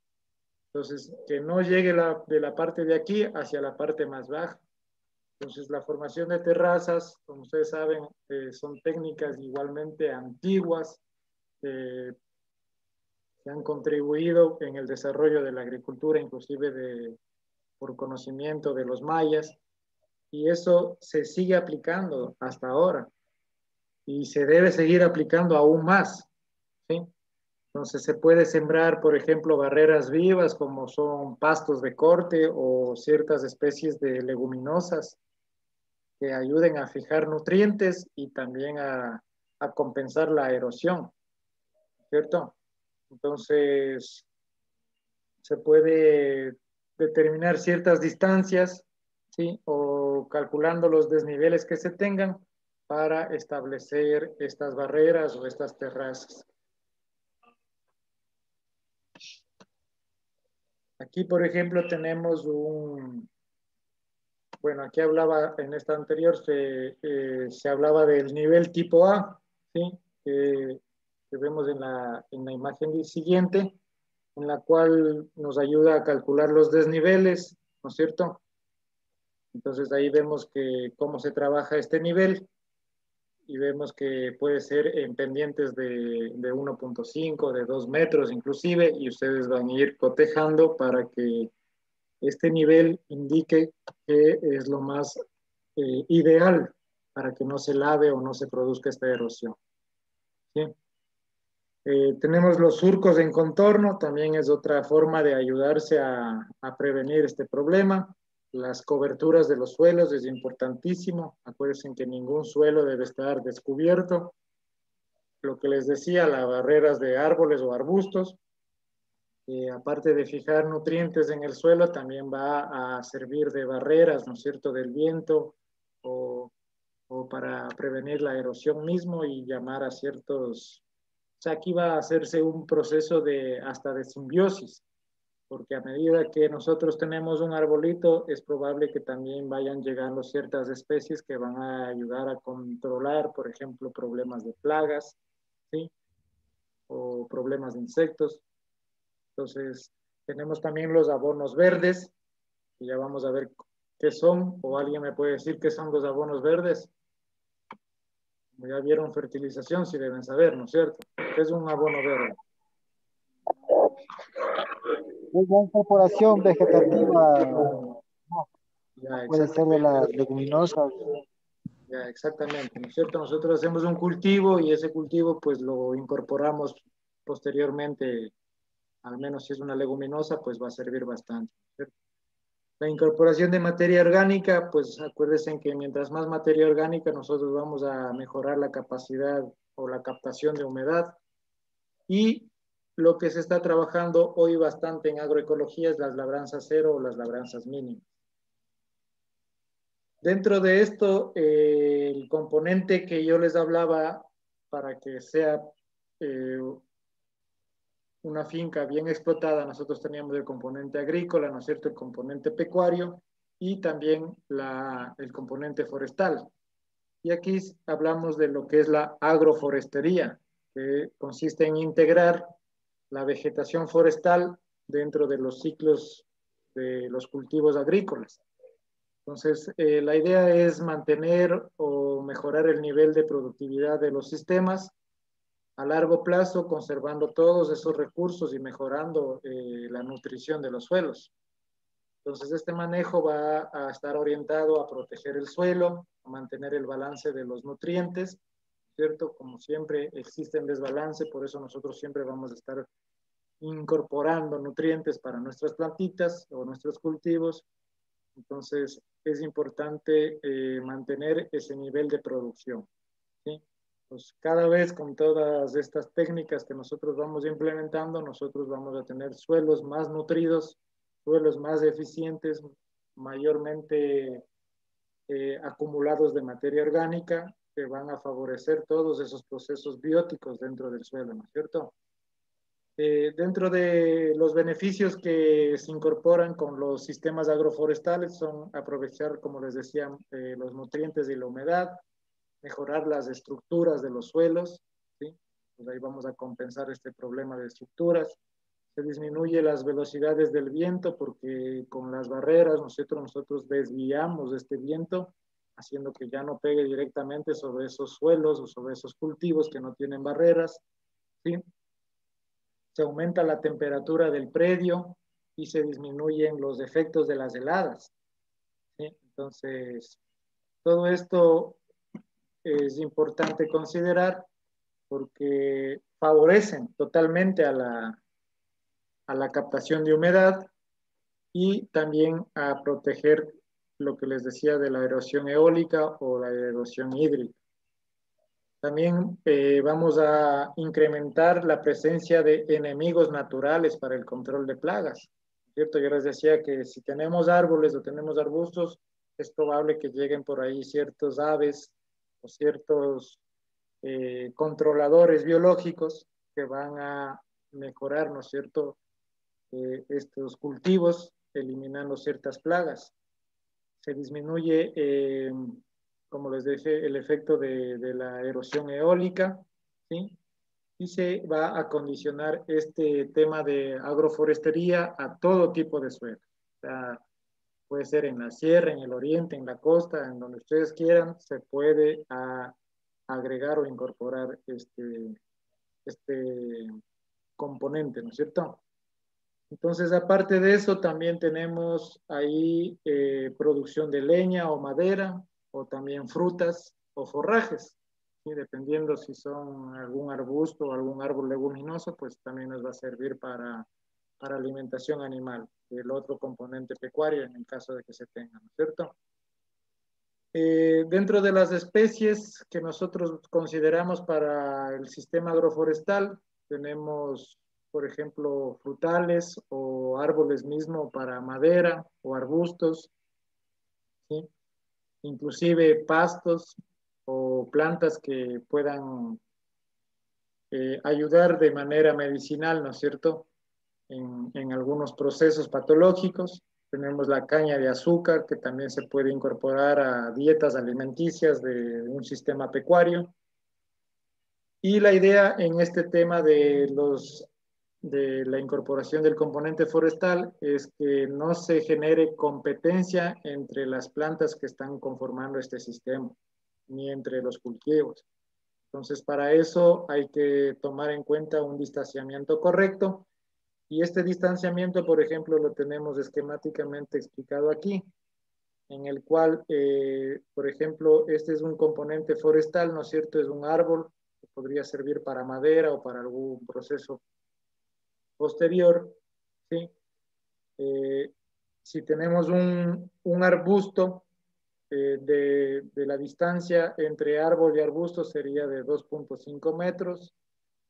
Speaker 2: Entonces, que no llegue de la parte de aquí hacia la parte más baja. Entonces, la formación de terrazas, como ustedes saben, son técnicas igualmente antiguas, que han contribuido en el desarrollo de la agricultura, inclusive por conocimiento de los mayas, y eso se sigue aplicando hasta ahora, y se debe seguir aplicando aún más, ¿sí? Entonces se puede sembrar, por ejemplo, barreras vivas como son pastos de corte o ciertas especies de leguminosas que ayuden a fijar nutrientes y también a compensar la erosión, ¿cierto? Entonces se puede determinar ciertas distancias, ¿sí? O calculando los desniveles que se tengan para establecer estas barreras o estas terrazas. Aquí, por ejemplo, tenemos bueno, aquí hablaba, en esta anterior se hablaba del nivel tipo A, ¿sí? Que vemos en la imagen siguiente, en la cual nos ayuda a calcular los desniveles, ¿no es cierto? Entonces ahí vemos cómo se trabaja este nivel, y vemos que puede ser en pendientes de 1.5, de 2 metros inclusive, y ustedes van a ir cotejando para que este nivel indique que es lo más ideal para que no se lave o no se produzca esta erosión, ¿sí? Tenemos los surcos en contorno, también es otra forma de ayudarse a prevenir este problema. Las coberturas de los suelos es importantísimo. Acuérdense que ningún suelo debe estar descubierto. Lo que les decía, las barreras de árboles o arbustos, aparte de fijar nutrientes en el suelo, también va a servir de barreras, ¿no es cierto?, del viento o para prevenir la erosión mismo y llamar a ciertos... O sea, aquí va a hacerse un proceso hasta de simbiosis, porque a medida que nosotros tenemos un arbolito, es probable que también vayan llegando ciertas especies que van a ayudar a controlar, por ejemplo, problemas de plagas, ¿sí? O problemas de insectos. Entonces, tenemos también los abonos verdes, y ya vamos a ver qué son, o alguien me puede decir qué son los abonos verdes. Como ya vieron fertilización, sí deben saber, ¿no es cierto? ¿Qué es un abono verde?
Speaker 9: Es la incorporación vegetativa,
Speaker 2: Ya,
Speaker 9: puede ser de las leguminosas.
Speaker 2: Ya, exactamente, ¿no es cierto? Nosotros hacemos un cultivo y ese cultivo pues lo incorporamos posteriormente, al menos si es una leguminosa, pues va a servir bastante, ¿cierto? La incorporación de materia orgánica, pues acuérdense que mientras más materia orgánica nosotros vamos a mejorar la capacidad o la captación de humedad. Y lo que se está trabajando hoy bastante en agroecología es las labranzas cero o las labranzas mínimas. Dentro de esto, el componente que yo les hablaba para que sea una finca bien explotada, nosotros teníamos el componente agrícola, ¿no es cierto?, el componente pecuario y también el componente forestal. Y aquí hablamos de lo que es la agroforestería, que consiste en integrar la vegetación forestal dentro de los ciclos de los cultivos agrícolas. Entonces, la idea es mantener o mejorar el nivel de productividad de los sistemas a largo plazo, conservando todos esos recursos y mejorando la nutrición de los suelos. Entonces, este manejo va a estar orientado a proteger el suelo, a mantener el balance de los nutrientes, ¿cierto? Como siempre existen desbalance, por eso nosotros siempre vamos a estar incorporando nutrientes para nuestras plantitas o nuestros cultivos. Entonces, es importante mantener ese nivel de producción, ¿sí? Pues cada vez con todas estas técnicas que nosotros vamos implementando, nosotros vamos a tener suelos más nutridos, suelos más eficientes, mayormente acumulados de materia orgánica que van a favorecer todos esos procesos bióticos dentro del suelo, ¿no es cierto? Dentro de los beneficios que se incorporan con los sistemas agroforestales son aprovechar, como les decía, los nutrientes y la humedad, mejorar las estructuras de los suelos, ¿sí? Pues ahí vamos a compensar este problema de estructuras. Se disminuye las velocidades del viento porque con las barreras nosotros desviamos este viento, haciendo que ya no pegue directamente sobre esos suelos o sobre esos cultivos que no tienen barreras, ¿sí? Se aumenta la temperatura del predio y se disminuyen los efectos de las heladas, ¿sí? Entonces, todo esto es importante considerar porque favorecen totalmente a la captación de humedad y también a proteger lo que les decía de la erosión eólica o la erosión hídrica. También vamos a incrementar la presencia de enemigos naturales para el control de plagas, ¿cierto? Yo les decía que si tenemos árboles o tenemos arbustos, es probable que lleguen por ahí ciertos aves o ciertos controladores biológicos que van a mejorar, ¿no es cierto?, estos cultivos, eliminando ciertas plagas. Se disminuye, como les dije, el efecto de la erosión eólica, ¿sí? Y se va a condicionar este tema de agroforestería a todo tipo de suelo. O sea, puede ser en la sierra, en el oriente, en la costa, en donde ustedes quieran, se puede agregar o incorporar este componente, ¿no es cierto? Entonces, aparte de eso, también tenemos ahí producción de leña o madera, o también frutas o forrajes, ¿sí? Dependiendo si son algún arbusto o algún árbol leguminoso, pues también nos va a servir para alimentación animal, el otro componente pecuario en el caso de que se tenga, ¿no es cierto? Dentro de las especies que nosotros consideramos para el sistema agroforestal, tenemos, por ejemplo, frutales o árboles mismo para madera o arbustos, ¿sí? Inclusive pastos o plantas que puedan ayudar de manera medicinal, ¿no es cierto?, en algunos procesos patológicos. Tenemos la caña de azúcar, que también se puede incorporar a dietas alimenticias de un sistema pecuario. Y la idea en este tema de la incorporación del componente forestal es que no se genere competencia entre las plantas que están conformando este sistema, ni entre los cultivos. Entonces, para eso hay que tomar en cuenta un distanciamiento correcto. Y este distanciamiento, por ejemplo, lo tenemos esquemáticamente explicado aquí, en el cual, por ejemplo, este es un componente forestal, ¿no es cierto? Es un árbol que podría servir para madera o para algún proceso posterior, ¿sí? Si tenemos un arbusto, de la distancia entre árbol y arbusto sería de 2.5 metros.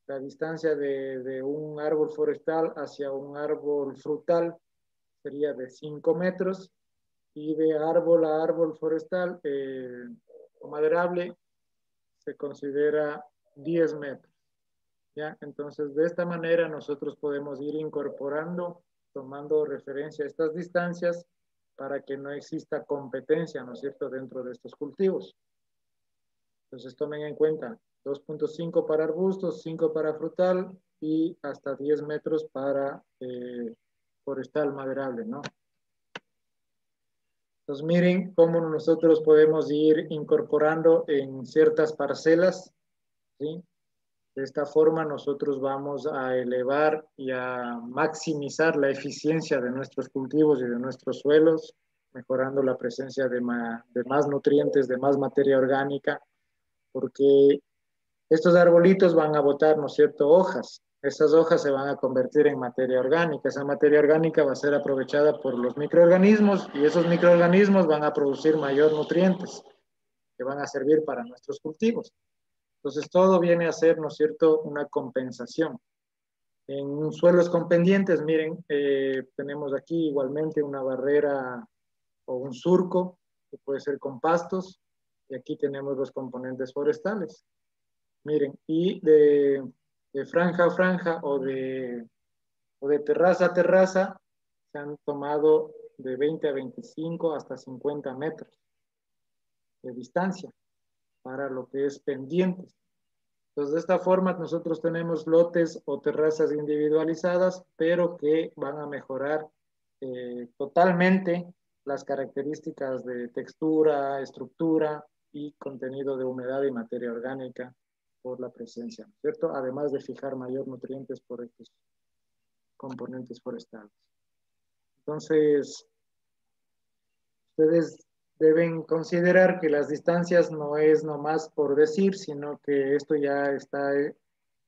Speaker 2: La distancia de un árbol forestal hacia un árbol frutal sería de 5 metros, y de árbol a árbol forestal o maderable se considera 10 metros. ¿Ya? Entonces, de esta manera nosotros podemos ir incorporando, tomando referencia a estas distancias para que no exista competencia, ¿no es cierto?, dentro de estos cultivos. Entonces, tomen en cuenta 2.5 para arbustos, 5 para frutal y hasta 10 metros para forestal maderable, ¿no? Entonces, miren cómo nosotros podemos ir incorporando en ciertas parcelas, ¿sí? De esta forma nosotros vamos a elevar y a maximizar la eficiencia de nuestros cultivos y de nuestros suelos, mejorando la presencia de más nutrientes, de más materia orgánica, porque estos arbolitos van a botar, ¿no es cierto?, hojas. Esas hojas se van a convertir en materia orgánica. Esa materia orgánica va a ser aprovechada por los microorganismos y esos microorganismos van a producir mayor nutrientes que van a servir para nuestros cultivos. Entonces, todo viene a ser, ¿no es cierto?, una compensación. En suelos con pendientes, miren, tenemos aquí igualmente una barrera o un surco que puede ser con pastos, y aquí tenemos los componentes forestales. Miren, y de franja a franja o de terraza a terraza se han tomado de 20 a 25 hasta 50 metros de distancia para lo que es pendientes. Entonces, de esta forma nosotros tenemos lotes o terrazas individualizadas, pero que van a mejorar totalmente las características de textura, estructura y contenido de humedad y materia orgánica por la presencia, ¿cierto? Además de fijar mayor nutrientes por estos componentes forestales. Entonces, ustedes deben considerar que las distancias no es nomás por decir, sino que esto ya está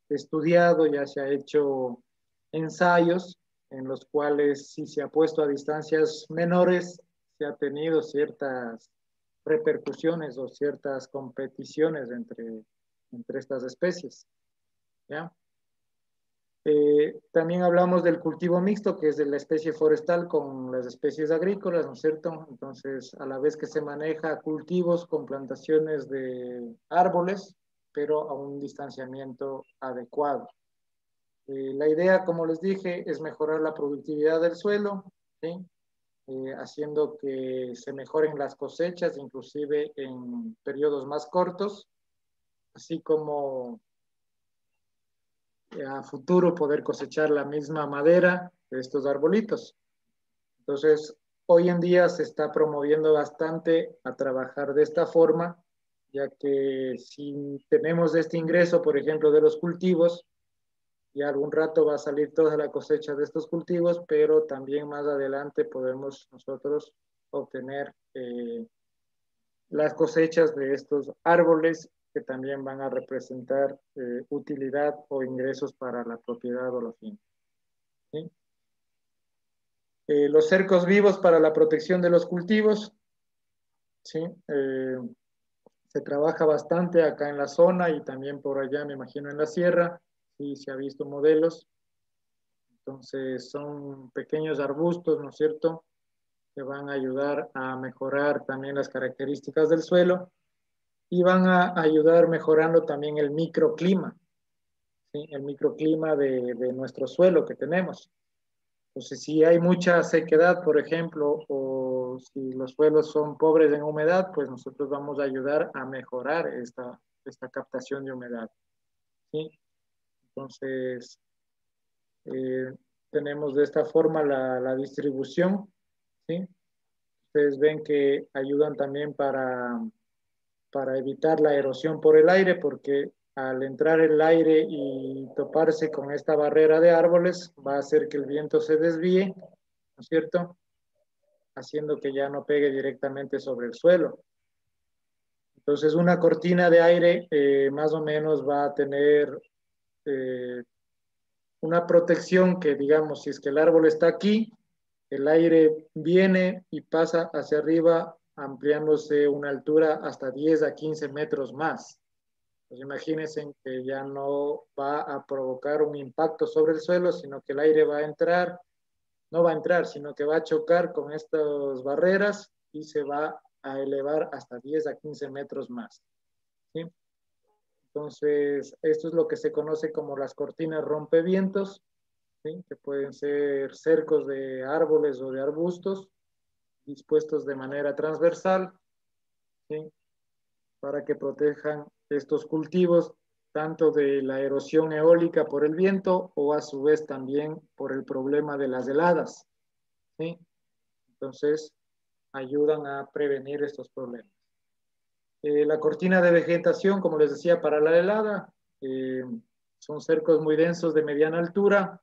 Speaker 2: estudiado, ya se ha hecho ensayos en los cuales si se ha puesto a distancias menores, se ha tenido ciertas repercusiones o ciertas competiciones entre estas especies, ¿ya? También hablamos del cultivo mixto, que es de la especie forestal con las especies agrícolas, ¿no es cierto? Entonces, a la vez que se maneja cultivos con plantaciones de árboles, pero a un distanciamiento adecuado. La idea, como les dije, es mejorar la productividad del suelo, ¿sí? Haciendo que se mejoren las cosechas, inclusive en periodos más cortos, así como a futuro poder cosechar la misma madera de estos arbolitos. Entonces, hoy en día se está promoviendo bastante a trabajar de esta forma, ya que si tenemos este ingreso, por ejemplo, de los cultivos, ya algún rato va a salir toda la cosecha de estos cultivos, pero también más adelante podemos nosotros obtener las cosechas de estos árboles que también van a representar utilidad o ingresos para la propiedad o la finca. ¿Sí? Los cercos vivos para la protección de los cultivos, ¿sí? Se trabaja bastante acá en la zona y también por allá, me imagino, en la sierra, sí, se ha visto modelos. Entonces son pequeños arbustos, ¿no es cierto?, que van a ayudar a mejorar también las características del suelo y van a ayudar mejorando también el microclima, ¿sí? El microclima de nuestro suelo que tenemos. Entonces, si hay mucha sequedad, por ejemplo, o si los suelos son pobres en humedad, pues nosotros vamos a ayudar a mejorar esta captación de humedad, ¿sí? Entonces, tenemos de esta forma la distribución, ¿sí? Ustedes ven que ayudan también para evitar la erosión por el aire, porque al entrar el aire y toparse con esta barrera de árboles, va a hacer que el viento se desvíe, ¿no es cierto?, haciendo que ya no pegue directamente sobre el suelo. Entonces, una cortina de aire más o menos va a tener una protección que, digamos, si es que el árbol está aquí, el aire viene y pasa hacia arriba, ampliándose una altura hasta 10 a 15 metros más. Pues imagínense que ya no va a provocar un impacto sobre el suelo, sino que el aire va a entrar, no va a entrar, sino que va a chocar con estas barreras y se va a elevar hasta 10 a 15 metros más, ¿sí? Entonces, esto es lo que se conoce como las cortinas rompevientos, ¿sí?, que pueden ser cercos de árboles o de arbustos dispuestos de manera transversal, ¿sí?, para que protejan estos cultivos tanto de la erosión eólica por el viento o a su vez también por el problema de las heladas, ¿sí? Entonces, ayudan a prevenir estos problemas. La cortina de vegetación, como les decía, para la helada, son cercos muy densos de mediana altura,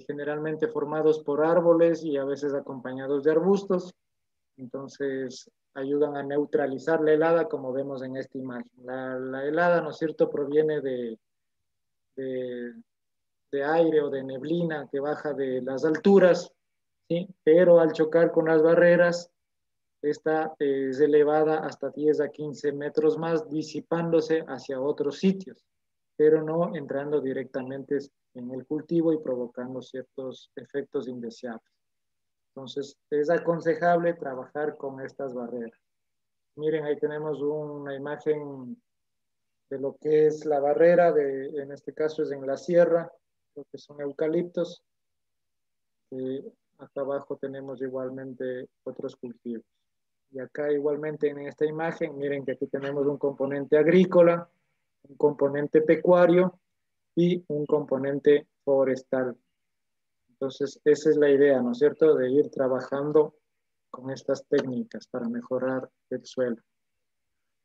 Speaker 2: generalmente formados por árboles y a veces acompañados de arbustos. Entonces, ayudan a neutralizar la helada, como vemos en esta imagen. La helada, ¿no es cierto?, proviene de aire o de neblina que baja de las alturas, ¿sí?, pero al chocar con las barreras, esta es elevada hasta 10 a 15 metros más, disipándose hacia otros sitios, pero no entrando directamente en el cultivo y provocando ciertos efectos indeseables. Entonces, es aconsejable trabajar con estas barreras. Miren, ahí tenemos una imagen de lo que es la barrera, en este caso es en la sierra, lo que son eucaliptos. Acá abajo tenemos igualmente otros cultivos. Y acá igualmente en esta imagen, miren que aquí tenemos un componente agrícola, un componente pecuario y un componente forestal. Entonces, esa es la idea, ¿no es cierto?, de ir trabajando con estas técnicas para mejorar el suelo.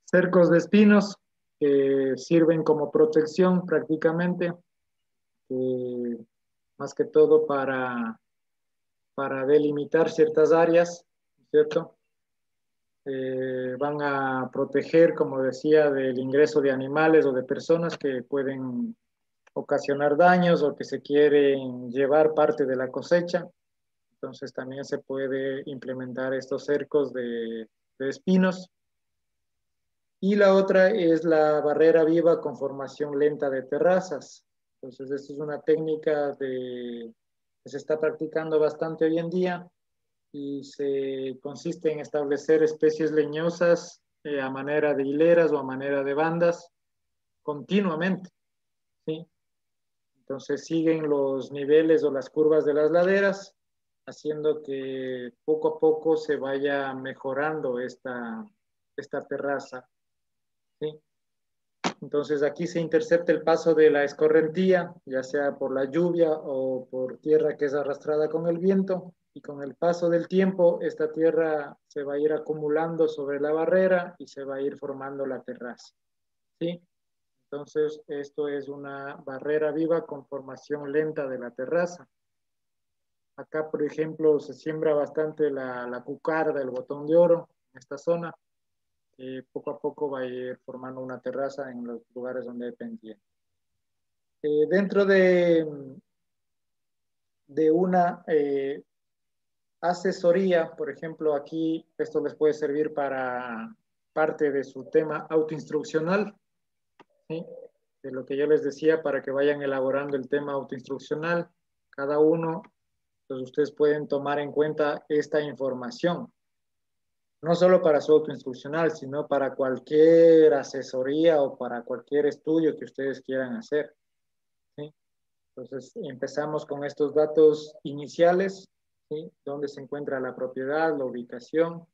Speaker 2: Cercos de espinos que sirven como protección prácticamente, más que todo para delimitar ciertas áreas, ¿cierto? Van a proteger, como decía, del ingreso de animales o de personas que pueden ocasionar daños o que se quieren llevar parte de la cosecha. Entonces también se puede implementar estos cercos de espinos. Y la otra es la barrera viva con formación lenta de terrazas. Entonces esta es una técnica que se está practicando bastante hoy en día y consiste en establecer especies leñosas a manera de hileras o a manera de bandas continuamente, ¿sí? Entonces siguen los niveles o las curvas de las laderas, haciendo que poco a poco se vaya mejorando esta terraza, ¿sí? Entonces aquí se intercepta el paso de la escorrentía, ya sea por la lluvia o por tierra que es arrastrada con el viento, y con el paso del tiempo esta tierra se va a ir acumulando sobre la barrera y se va a ir formando la terraza, ¿sí? Entonces esto es una barrera viva con formación lenta de la terraza. Acá, por ejemplo, se siembra bastante la cucarda, el botón de oro en esta zona. Poco a poco va a ir formando una terraza en los lugares donde hay pendiente. Dentro de una asesoría, por ejemplo, aquí esto les puede servir para parte de su tema autoinstruccional, ¿sí? De lo que yo les decía, para que vayan elaborando el tema autoinstruccional. Cada uno, pues ustedes pueden tomar en cuenta esta información, no solo para su autoinstruccional, sino para cualquier asesoría o para cualquier estudio que ustedes quieran hacer, ¿sí? Entonces, empezamos con estos datos iniciales, ¿sí? Dónde se encuentra la propiedad, la ubicación,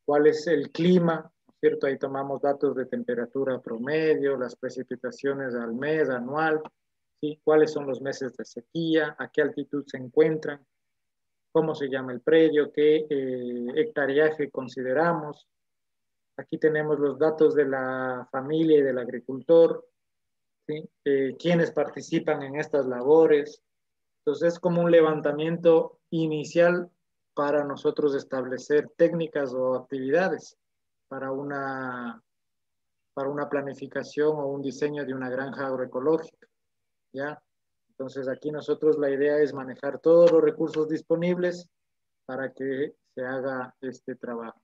Speaker 2: cuál es el clima, ¿no es cierto? Ahí tomamos datos de temperatura promedio, las precipitaciones al mes, anual, ¿sí? Cuáles son los meses de sequía, a qué altitud se encuentran, cómo se llama el predio, qué hectareaje consideramos. Aquí tenemos los datos de la familia y del agricultor, ¿sí? Quiénes participan en estas labores. Entonces es como un levantamiento inicial para nosotros establecer técnicas o actividades para una planificación o un diseño de una granja agroecológica, ¿ya? Entonces aquí nosotros la idea es manejar todos los recursos disponibles para que se haga este trabajo.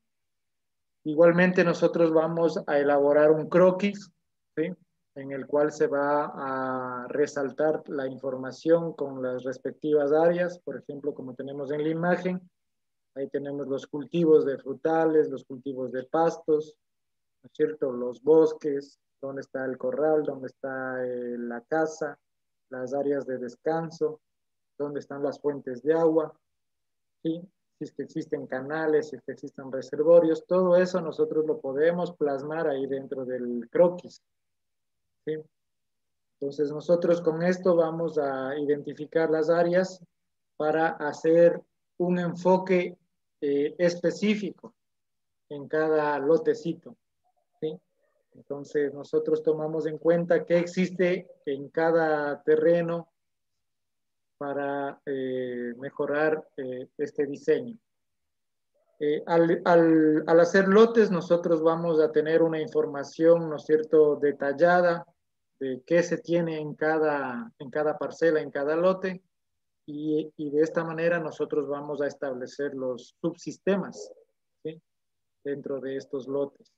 Speaker 2: Igualmente nosotros vamos a elaborar un croquis, ¿sí? En el cual se va a resaltar la información con las respectivas áreas, por ejemplo, como tenemos en la imagen, ahí tenemos los cultivos de frutales, los cultivos de pastos, ¿no es cierto? Los bosques, dónde está el corral, dónde está la casa, las áreas de descanso, dónde están las fuentes de agua, ¿sí? Si es que existen canales, si es que existen reservorios, todo eso nosotros lo podemos plasmar ahí dentro del croquis, ¿sí? Entonces nosotros con esto vamos a identificar las áreas para hacer un enfoque específico en cada lotecito, ¿sí? Entonces nosotros tomamos en cuenta qué existe en cada terreno para mejorar este diseño. Al hacer lotes, nosotros vamos a tener una información, ¿no es cierto?, detallada de qué se tiene en cada parcela, en cada lote, y de esta manera nosotros vamos a establecer los subsistemas, ¿sí?, dentro de estos lotes.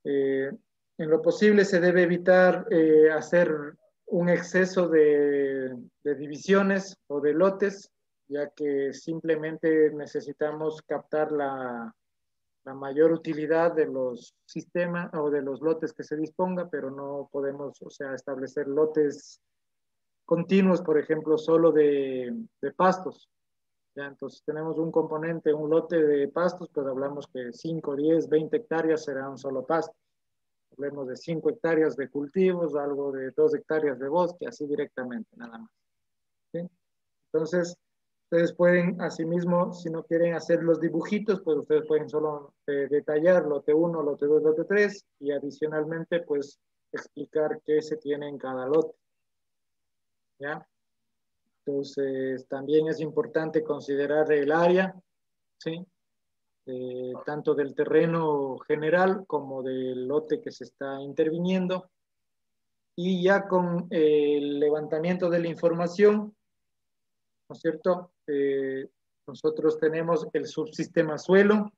Speaker 2: En lo posible se debe evitar hacer un exceso de divisiones o de lotes, ya que simplemente necesitamos captar la mayor utilidad de los sistemas o de los lotes que se disponga, pero no podemos, o sea, establecer lotes continuos, por ejemplo, solo de pastos. ¿Ya? Entonces tenemos un componente, un lote de pastos, pues hablamos que 5, 10, 20 hectáreas será un solo pasto. Hablemos de 5 hectáreas de cultivos, algo de 2 hectáreas de bosque, así directamente, nada más. ¿Sí? Entonces, ustedes pueden, asimismo, si no quieren hacer los dibujitos, pues ustedes pueden solo detallar lote 1, lote 2, lote 3, y adicionalmente, pues, explicar qué se tiene en cada lote. ¿Ya? Entonces, también es importante considerar el área, ¿sí? Tanto del terreno general como del lote que se está interviniendo. Y ya con el levantamiento de la información, ¿no es cierto? Nosotros tenemos el subsistema suelo,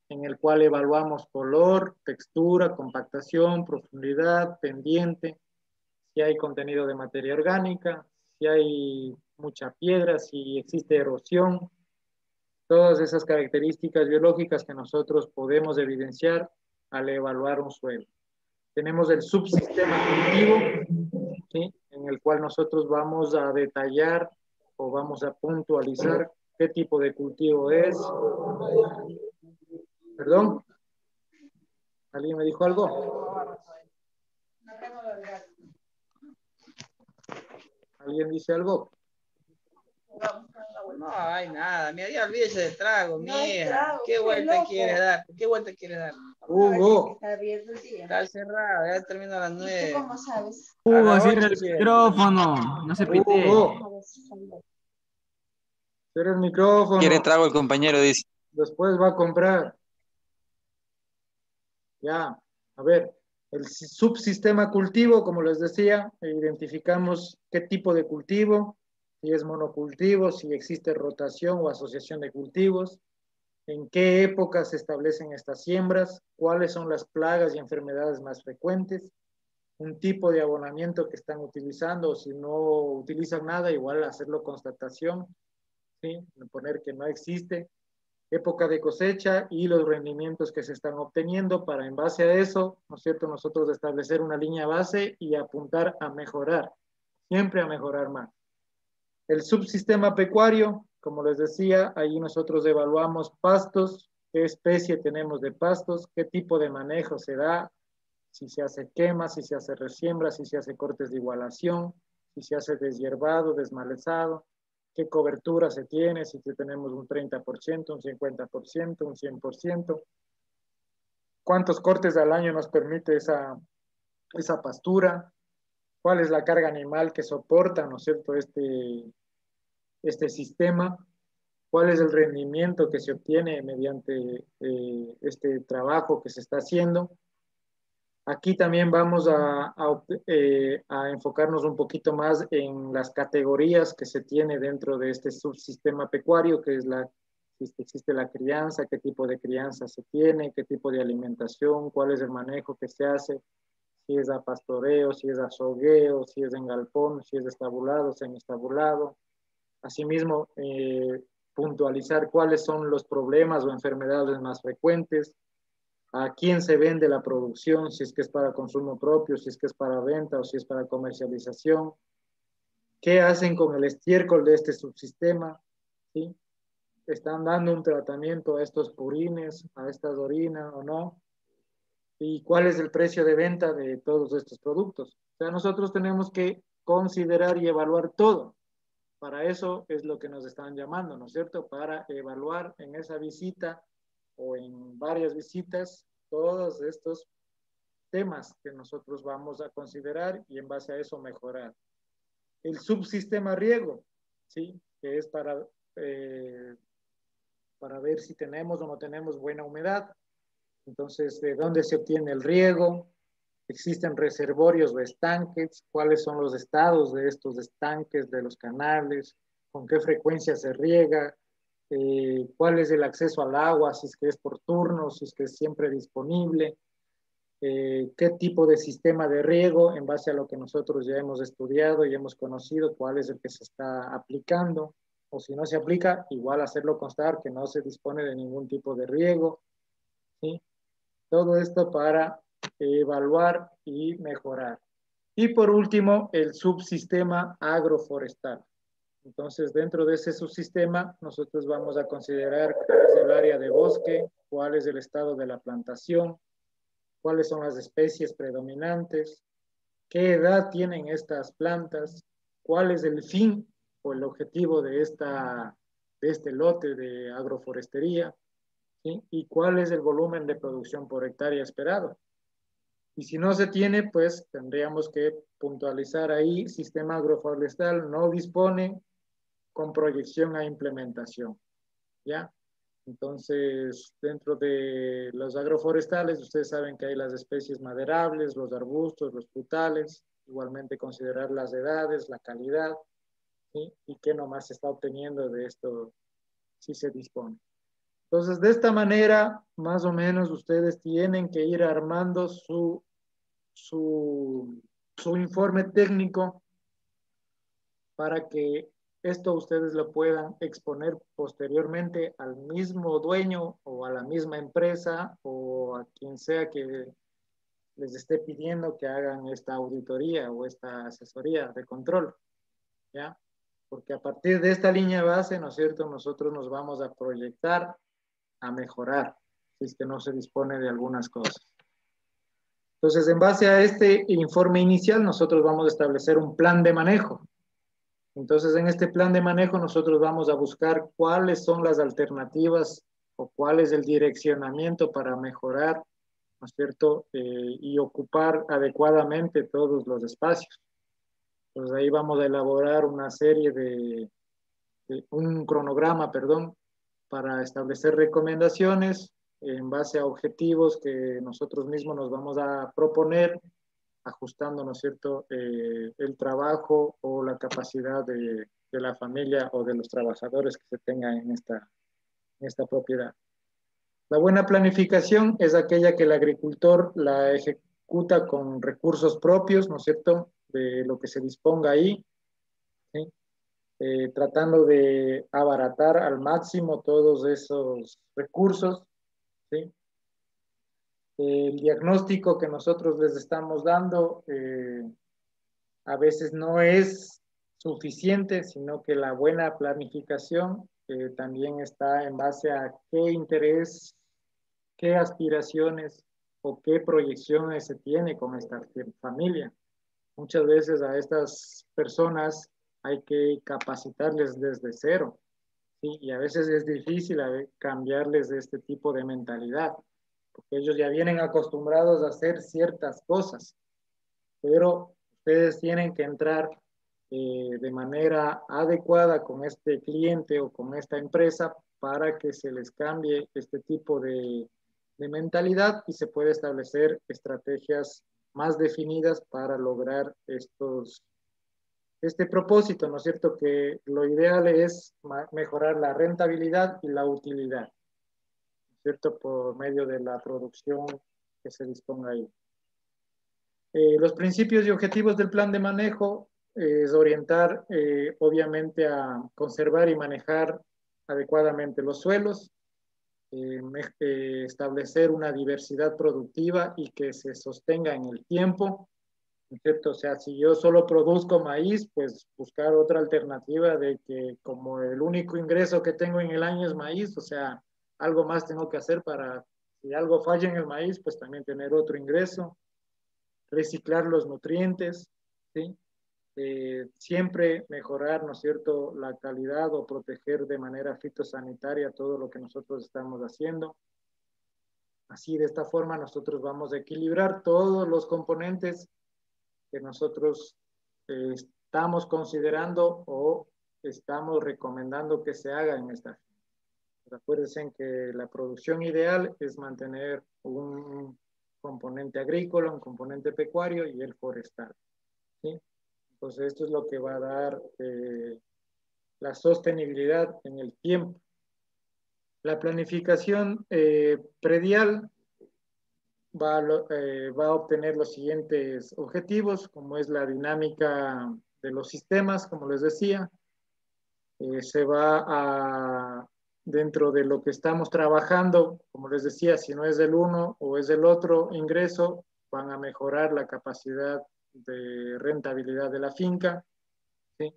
Speaker 2: en el cual evaluamos color, textura, compactación, profundidad, pendiente, si hay contenido de materia orgánica, si hay mucha piedra, si existe erosión, todas esas características biológicas que nosotros podemos evidenciar al evaluar un suelo. Tenemos el subsistema cultivo, ¿sí? En el cual nosotros vamos a detallar o vamos a puntualizar qué tipo de cultivo es. ¿Perdón? ¿Alguien me dijo algo? ¿Alguien dice algo?
Speaker 1: No hay nada, mira, ya olvídese de trago, mija. ¿Qué vuelta quiere dar? ¿Qué vuelta quiere dar?
Speaker 2: Hugo.
Speaker 1: Está cerrado, ya termina a las 9.
Speaker 5: ¿Cómo sabes?
Speaker 3: Hugo, cierra el micrófono, no se pitee.
Speaker 2: Hugo. Cierra el micrófono.
Speaker 10: Quiere trago el compañero, dice.
Speaker 2: Después va a comprar. Ya, a ver, el subsistema cultivo, como les decía, identificamos qué tipo de cultivo, si es monocultivo, si existe rotación o asociación de cultivos, en qué época se establecen estas siembras, cuáles son las plagas y enfermedades más frecuentes, un tipo de abonamiento que están utilizando, o si no utilizan nada, igual hacerlo constatación, ¿sí? Poner que no existe, época de cosecha y los rendimientos que se están obteniendo para en base a eso, ¿no es cierto?, nosotros establecer una línea base y apuntar a mejorar, siempre a mejorar más. El subsistema pecuario, como les decía, ahí nosotros evaluamos pastos, qué especie tenemos de pastos, qué tipo de manejo se da, si se hace quema, si se hace resiembra, si se hace cortes de igualación, si se hace deshierbado, desmalezado, qué cobertura se tiene, si tenemos un 30%, un 50%, un 100%, cuántos cortes al año nos permite esa pastura, cuál es la carga animal que soporta, ¿no es cierto?, este sistema, cuál es el rendimiento que se obtiene mediante este trabajo que se está haciendo. Aquí también vamos a enfocarnos un poquito más en las categorías que se tiene dentro de este subsistema pecuario, que es si existe la crianza, qué tipo de crianza se tiene, qué tipo de alimentación, cuál es el manejo que se hace, si es a pastoreo, si es a sogueo, si es en galpón, si es estabulado, semiestabulado. Asimismo, puntualizar cuáles son los problemas o enfermedades más frecuentes, a quién se vende la producción, si es que es para consumo propio, si es que es para venta o si es para comercialización, qué hacen con el estiércol de este subsistema, ¿sí? ¿Están dando un tratamiento a estos purines, a estas orinas o no? ¿Y cuál es el precio de venta de todos estos productos? O sea, nosotros tenemos que considerar y evaluar todo. Para eso es lo que nos están llamando, ¿no es cierto? Para evaluar en esa visita o en varias visitas todos estos temas que nosotros vamos a considerar y en base a eso mejorar. El subsistema riego, ¿sí? Que es para ver si tenemos o no tenemos buena humedad. Entonces, ¿de dónde se obtiene el riego? ¿Existen reservorios o estanques? ¿Cuáles son los estados de estos estanques, de los canales? ¿Con qué frecuencia se riega? ¿Cuál es el acceso al agua? Si es que es por turno, si es que es siempre disponible. ¿Qué tipo de sistema de riego en base a lo que nosotros ya hemos estudiado y hemos conocido? ¿Cuál es el que se está aplicando? o si no se aplica, igual hacerlo constar que no se dispone de ningún tipo de riego, ¿sí? Todo esto para evaluar y mejorar. Y por último, el subsistema agroforestal. Entonces, dentro de ese subsistema, nosotros vamos a considerar cuál es el área de bosque, cuál es el estado de la plantación, cuáles son las especies predominantes, qué edad tienen estas plantas, cuál es el fin o el objetivo de este lote de agroforestería, ¿sí? Y cuál es el volumen de producción por hectárea esperado. Y si no se tiene, pues tendríamos que puntualizar ahí, sistema agroforestal no dispone con proyección a implementación, ¿ya? Entonces, dentro de los agroforestales, ustedes saben que hay las especies maderables, los arbustos, los frutales, igualmente considerar las edades, la calidad, ¿sí? Y qué nomás se está obteniendo de esto si se dispone. Entonces, de esta manera, más o menos, ustedes tienen que ir armando su informe técnico para que esto ustedes lo puedan exponer posteriormente al mismo dueño o a la misma empresa o a quien sea que les esté pidiendo que hagan esta auditoría o esta asesoría de control, ¿ya? Porque a partir de esta línea base, ¿no es cierto?, nosotros nos vamos a proyectar a mejorar, si es que no se dispone de algunas cosas. Entonces, en base a este informe inicial, nosotros vamos a establecer un plan de manejo. Entonces, en este plan de manejo, nosotros vamos a buscar cuáles son las alternativas o cuál es el direccionamiento para mejorar, ¿no es cierto?, y ocupar adecuadamente todos los espacios. Entonces, ahí vamos a elaborar una serie un cronograma, perdón, para establecer recomendaciones en base a objetivos que nosotros mismos nos vamos a proponer, ajustando, ¿no es cierto?, el trabajo o la capacidad de la familia o de los trabajadores que se tengan en esta propiedad. La buena planificación es aquella que el agricultor la ejecuta con recursos propios, ¿no es cierto?, de lo que se disponga ahí, ¿sí? Tratando de abaratar al máximo todos esos recursos, ¿sí? El diagnóstico que nosotros les estamos dando a veces no es suficiente, sino que la buena planificación también está en base a qué interés, qué aspiraciones o qué proyecciones se tiene con esta familia. Muchas veces a estas personas hay que capacitarles desde cero, ¿sí? Y a veces es difícil cambiarles de este tipo de mentalidad, porque ellos ya vienen acostumbrados a hacer ciertas cosas, pero ustedes tienen que entrar de manera adecuada con este cliente o con esta empresa para que se les cambie este tipo de mentalidad y se puede establecer estrategias más definidas para lograr este propósito, ¿no es cierto? Que lo ideal es mejorar la rentabilidad y la utilidad, ¿no es cierto? Por medio de la producción que se disponga ahí. Los principios y objetivos del plan de manejo es orientar, obviamente, a conservar y manejar adecuadamente los suelos, establecer una diversidad productiva y que se sostenga en el tiempo, ¿no es cierto? O sea, si yo solo produzco maíz, pues buscar otra alternativa de que como el único ingreso que tengo en el año es maíz, o sea, algo más tengo que hacer para, si algo falla en el maíz, pues también tener otro ingreso. Reciclar los nutrientes, ¿sí? Siempre mejorar, ¿no es cierto?, la calidad o proteger de manera fitosanitaria todo lo que nosotros estamos haciendo. Así, de esta forma, nosotros vamos a equilibrar todos los componentes que nosotros estamos considerando o estamos recomendando que se haga en esta. Acuérdense que la producción ideal es mantener un componente agrícola, un componente pecuario y el forestal, ¿sí? Entonces, esto es lo que va a dar la sostenibilidad en el tiempo. La planificación predial va a obtener los siguientes objetivos, como es la dinámica de los sistemas, como les decía, se va a, dentro de lo que estamos trabajando, como les decía, si no es del uno o es del otro ingreso, van a mejorar la capacidad de rentabilidad de la finca, ¿sí?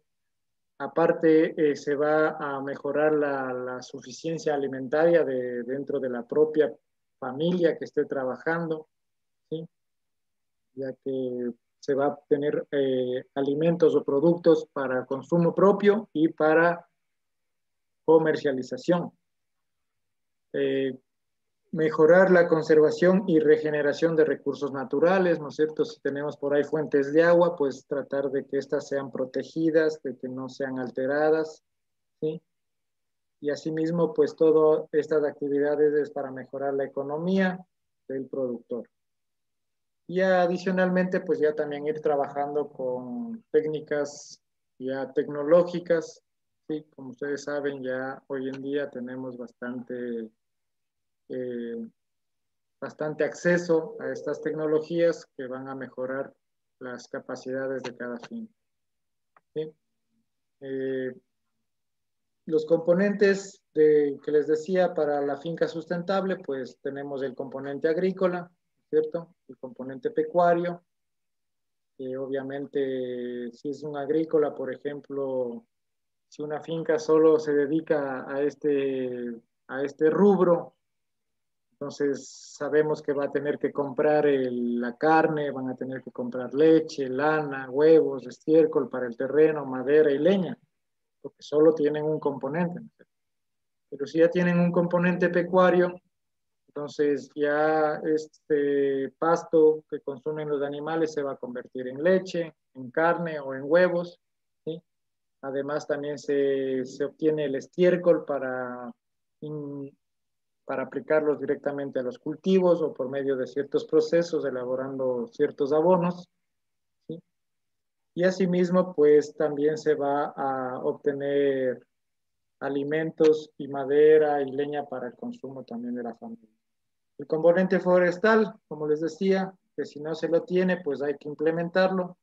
Speaker 2: Aparte, se va a mejorar la suficiencia alimentaria dentro de la propia familia que esté trabajando, ¿sí? Ya que se va a obtener alimentos o productos para consumo propio y para comercialización. Mejorar la conservación y regeneración de recursos naturales, ¿no es cierto? Si tenemos por ahí fuentes de agua, pues tratar de que éstas sean protegidas, de que no sean alteradas, ¿sí? Y asimismo, pues todas estas actividades es para mejorar la economía del productor. Y adicionalmente, pues ya también ir trabajando con técnicas ya tecnológicas, ¿sí? Como ustedes saben, ya hoy en día tenemos bastante acceso a estas tecnologías que van a mejorar las capacidades de cada finca, ¿sí? Los componentes que les decía para la finca sustentable, pues tenemos el componente agrícola, ¿cierto? El componente pecuario, que obviamente si es un agrícola, por ejemplo, si una finca solo se dedica a este rubro, entonces sabemos que va a tener que comprar la carne, van a tener que comprar leche, lana, huevos, estiércol para el terreno, madera y leña, porque solo tienen un componente. Pero si ya tienen un componente pecuario, entonces ya este pasto que consumen los animales se va a convertir en leche, en carne o en huevos, ¿sí? Además también se obtiene el estiércol para aplicarlos directamente a los cultivos o por medio de ciertos procesos, elaborando ciertos abonos, ¿sí? Y asimismo, pues también se va a obtener alimentos y madera y leña para el consumo también de la familia. El componente forestal, como les decía, que si no se lo tiene, pues hay que implementarlo,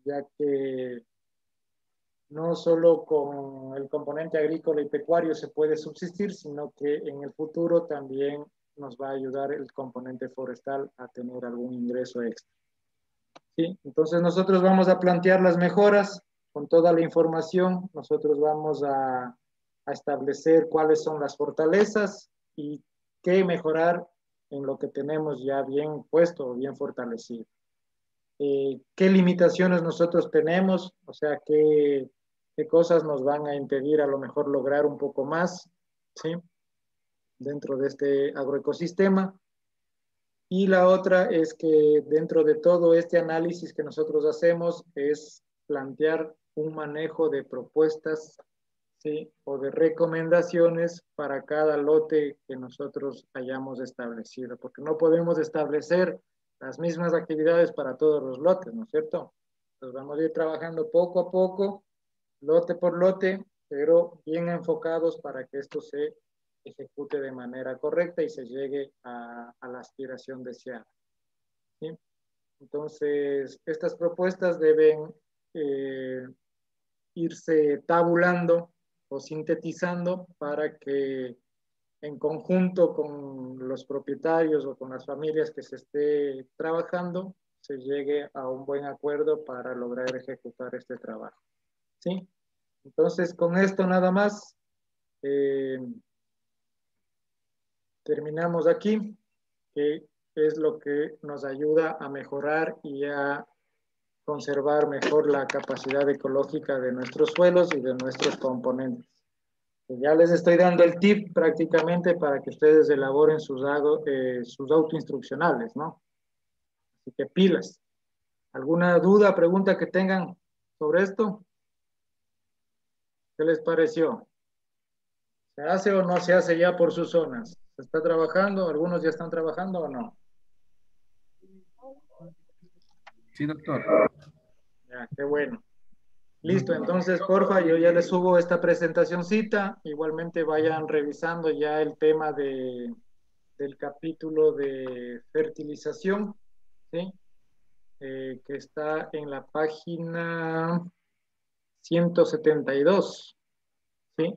Speaker 2: ya que no solo con el componente agrícola y pecuario se puede subsistir, sino que en el futuro también nos va a ayudar el componente forestal a tener algún ingreso extra, ¿sí? Entonces nosotros vamos a plantear las mejoras con toda la información, nosotros vamos a establecer cuáles son las fortalezas y qué mejorar en lo que tenemos ya bien puesto o bien fortalecido. ¿Qué limitaciones nosotros tenemos? O sea, qué cosas nos van a impedir a lo mejor lograr un poco más, ¿sí? Dentro de este agroecosistema. Y la otra es que dentro de todo este análisis que nosotros hacemos es plantear un manejo de propuestas, ¿sí? O de recomendaciones para cada lote que nosotros hayamos establecido, porque no podemos establecer las mismas actividades para todos los lotes, ¿no es cierto? Entonces vamos a ir trabajando poco a poco, lote por lote, pero bien enfocados para que esto se ejecute de manera correcta y se llegue a la aspiración deseada, ¿sí? Entonces, estas propuestas deben irse tabulando o sintetizando para que en conjunto con los propietarios o con las familias que se esté trabajando, se llegue a un buen acuerdo para lograr ejecutar este trabajo, ¿sí? Entonces, con esto nada más, terminamos aquí, que es lo que nos ayuda a mejorar y a conservar mejor la capacidad ecológica de nuestros suelos y de nuestros componentes. Ya les estoy dando el tip prácticamente para que ustedes elaboren sus autoinstruccionales, ¿no? Así que pilas. ¿Alguna duda, pregunta que tengan sobre esto? ¿Qué les pareció? ¿Se hace o no se hace ya por sus zonas? ¿Se está trabajando? ¿Algunos ya están trabajando o no?
Speaker 11: Sí, doctor.
Speaker 2: Ya, qué bueno. Listo, entonces, porfa, yo ya les subo esta presentacioncita. Igualmente vayan revisando ya el tema del capítulo de fertilización, ¿sí? Que está en la página 172. ¿sí?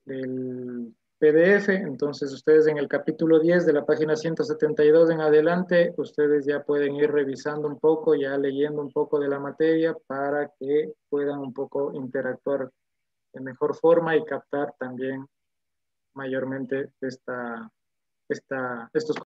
Speaker 2: Del PDF. Entonces ustedes en el capítulo 10 de la página 172 en adelante, ustedes ya pueden ir revisando un poco, ya leyendo un poco de la materia para que puedan un poco interactuar de mejor forma y captar también mayormente estos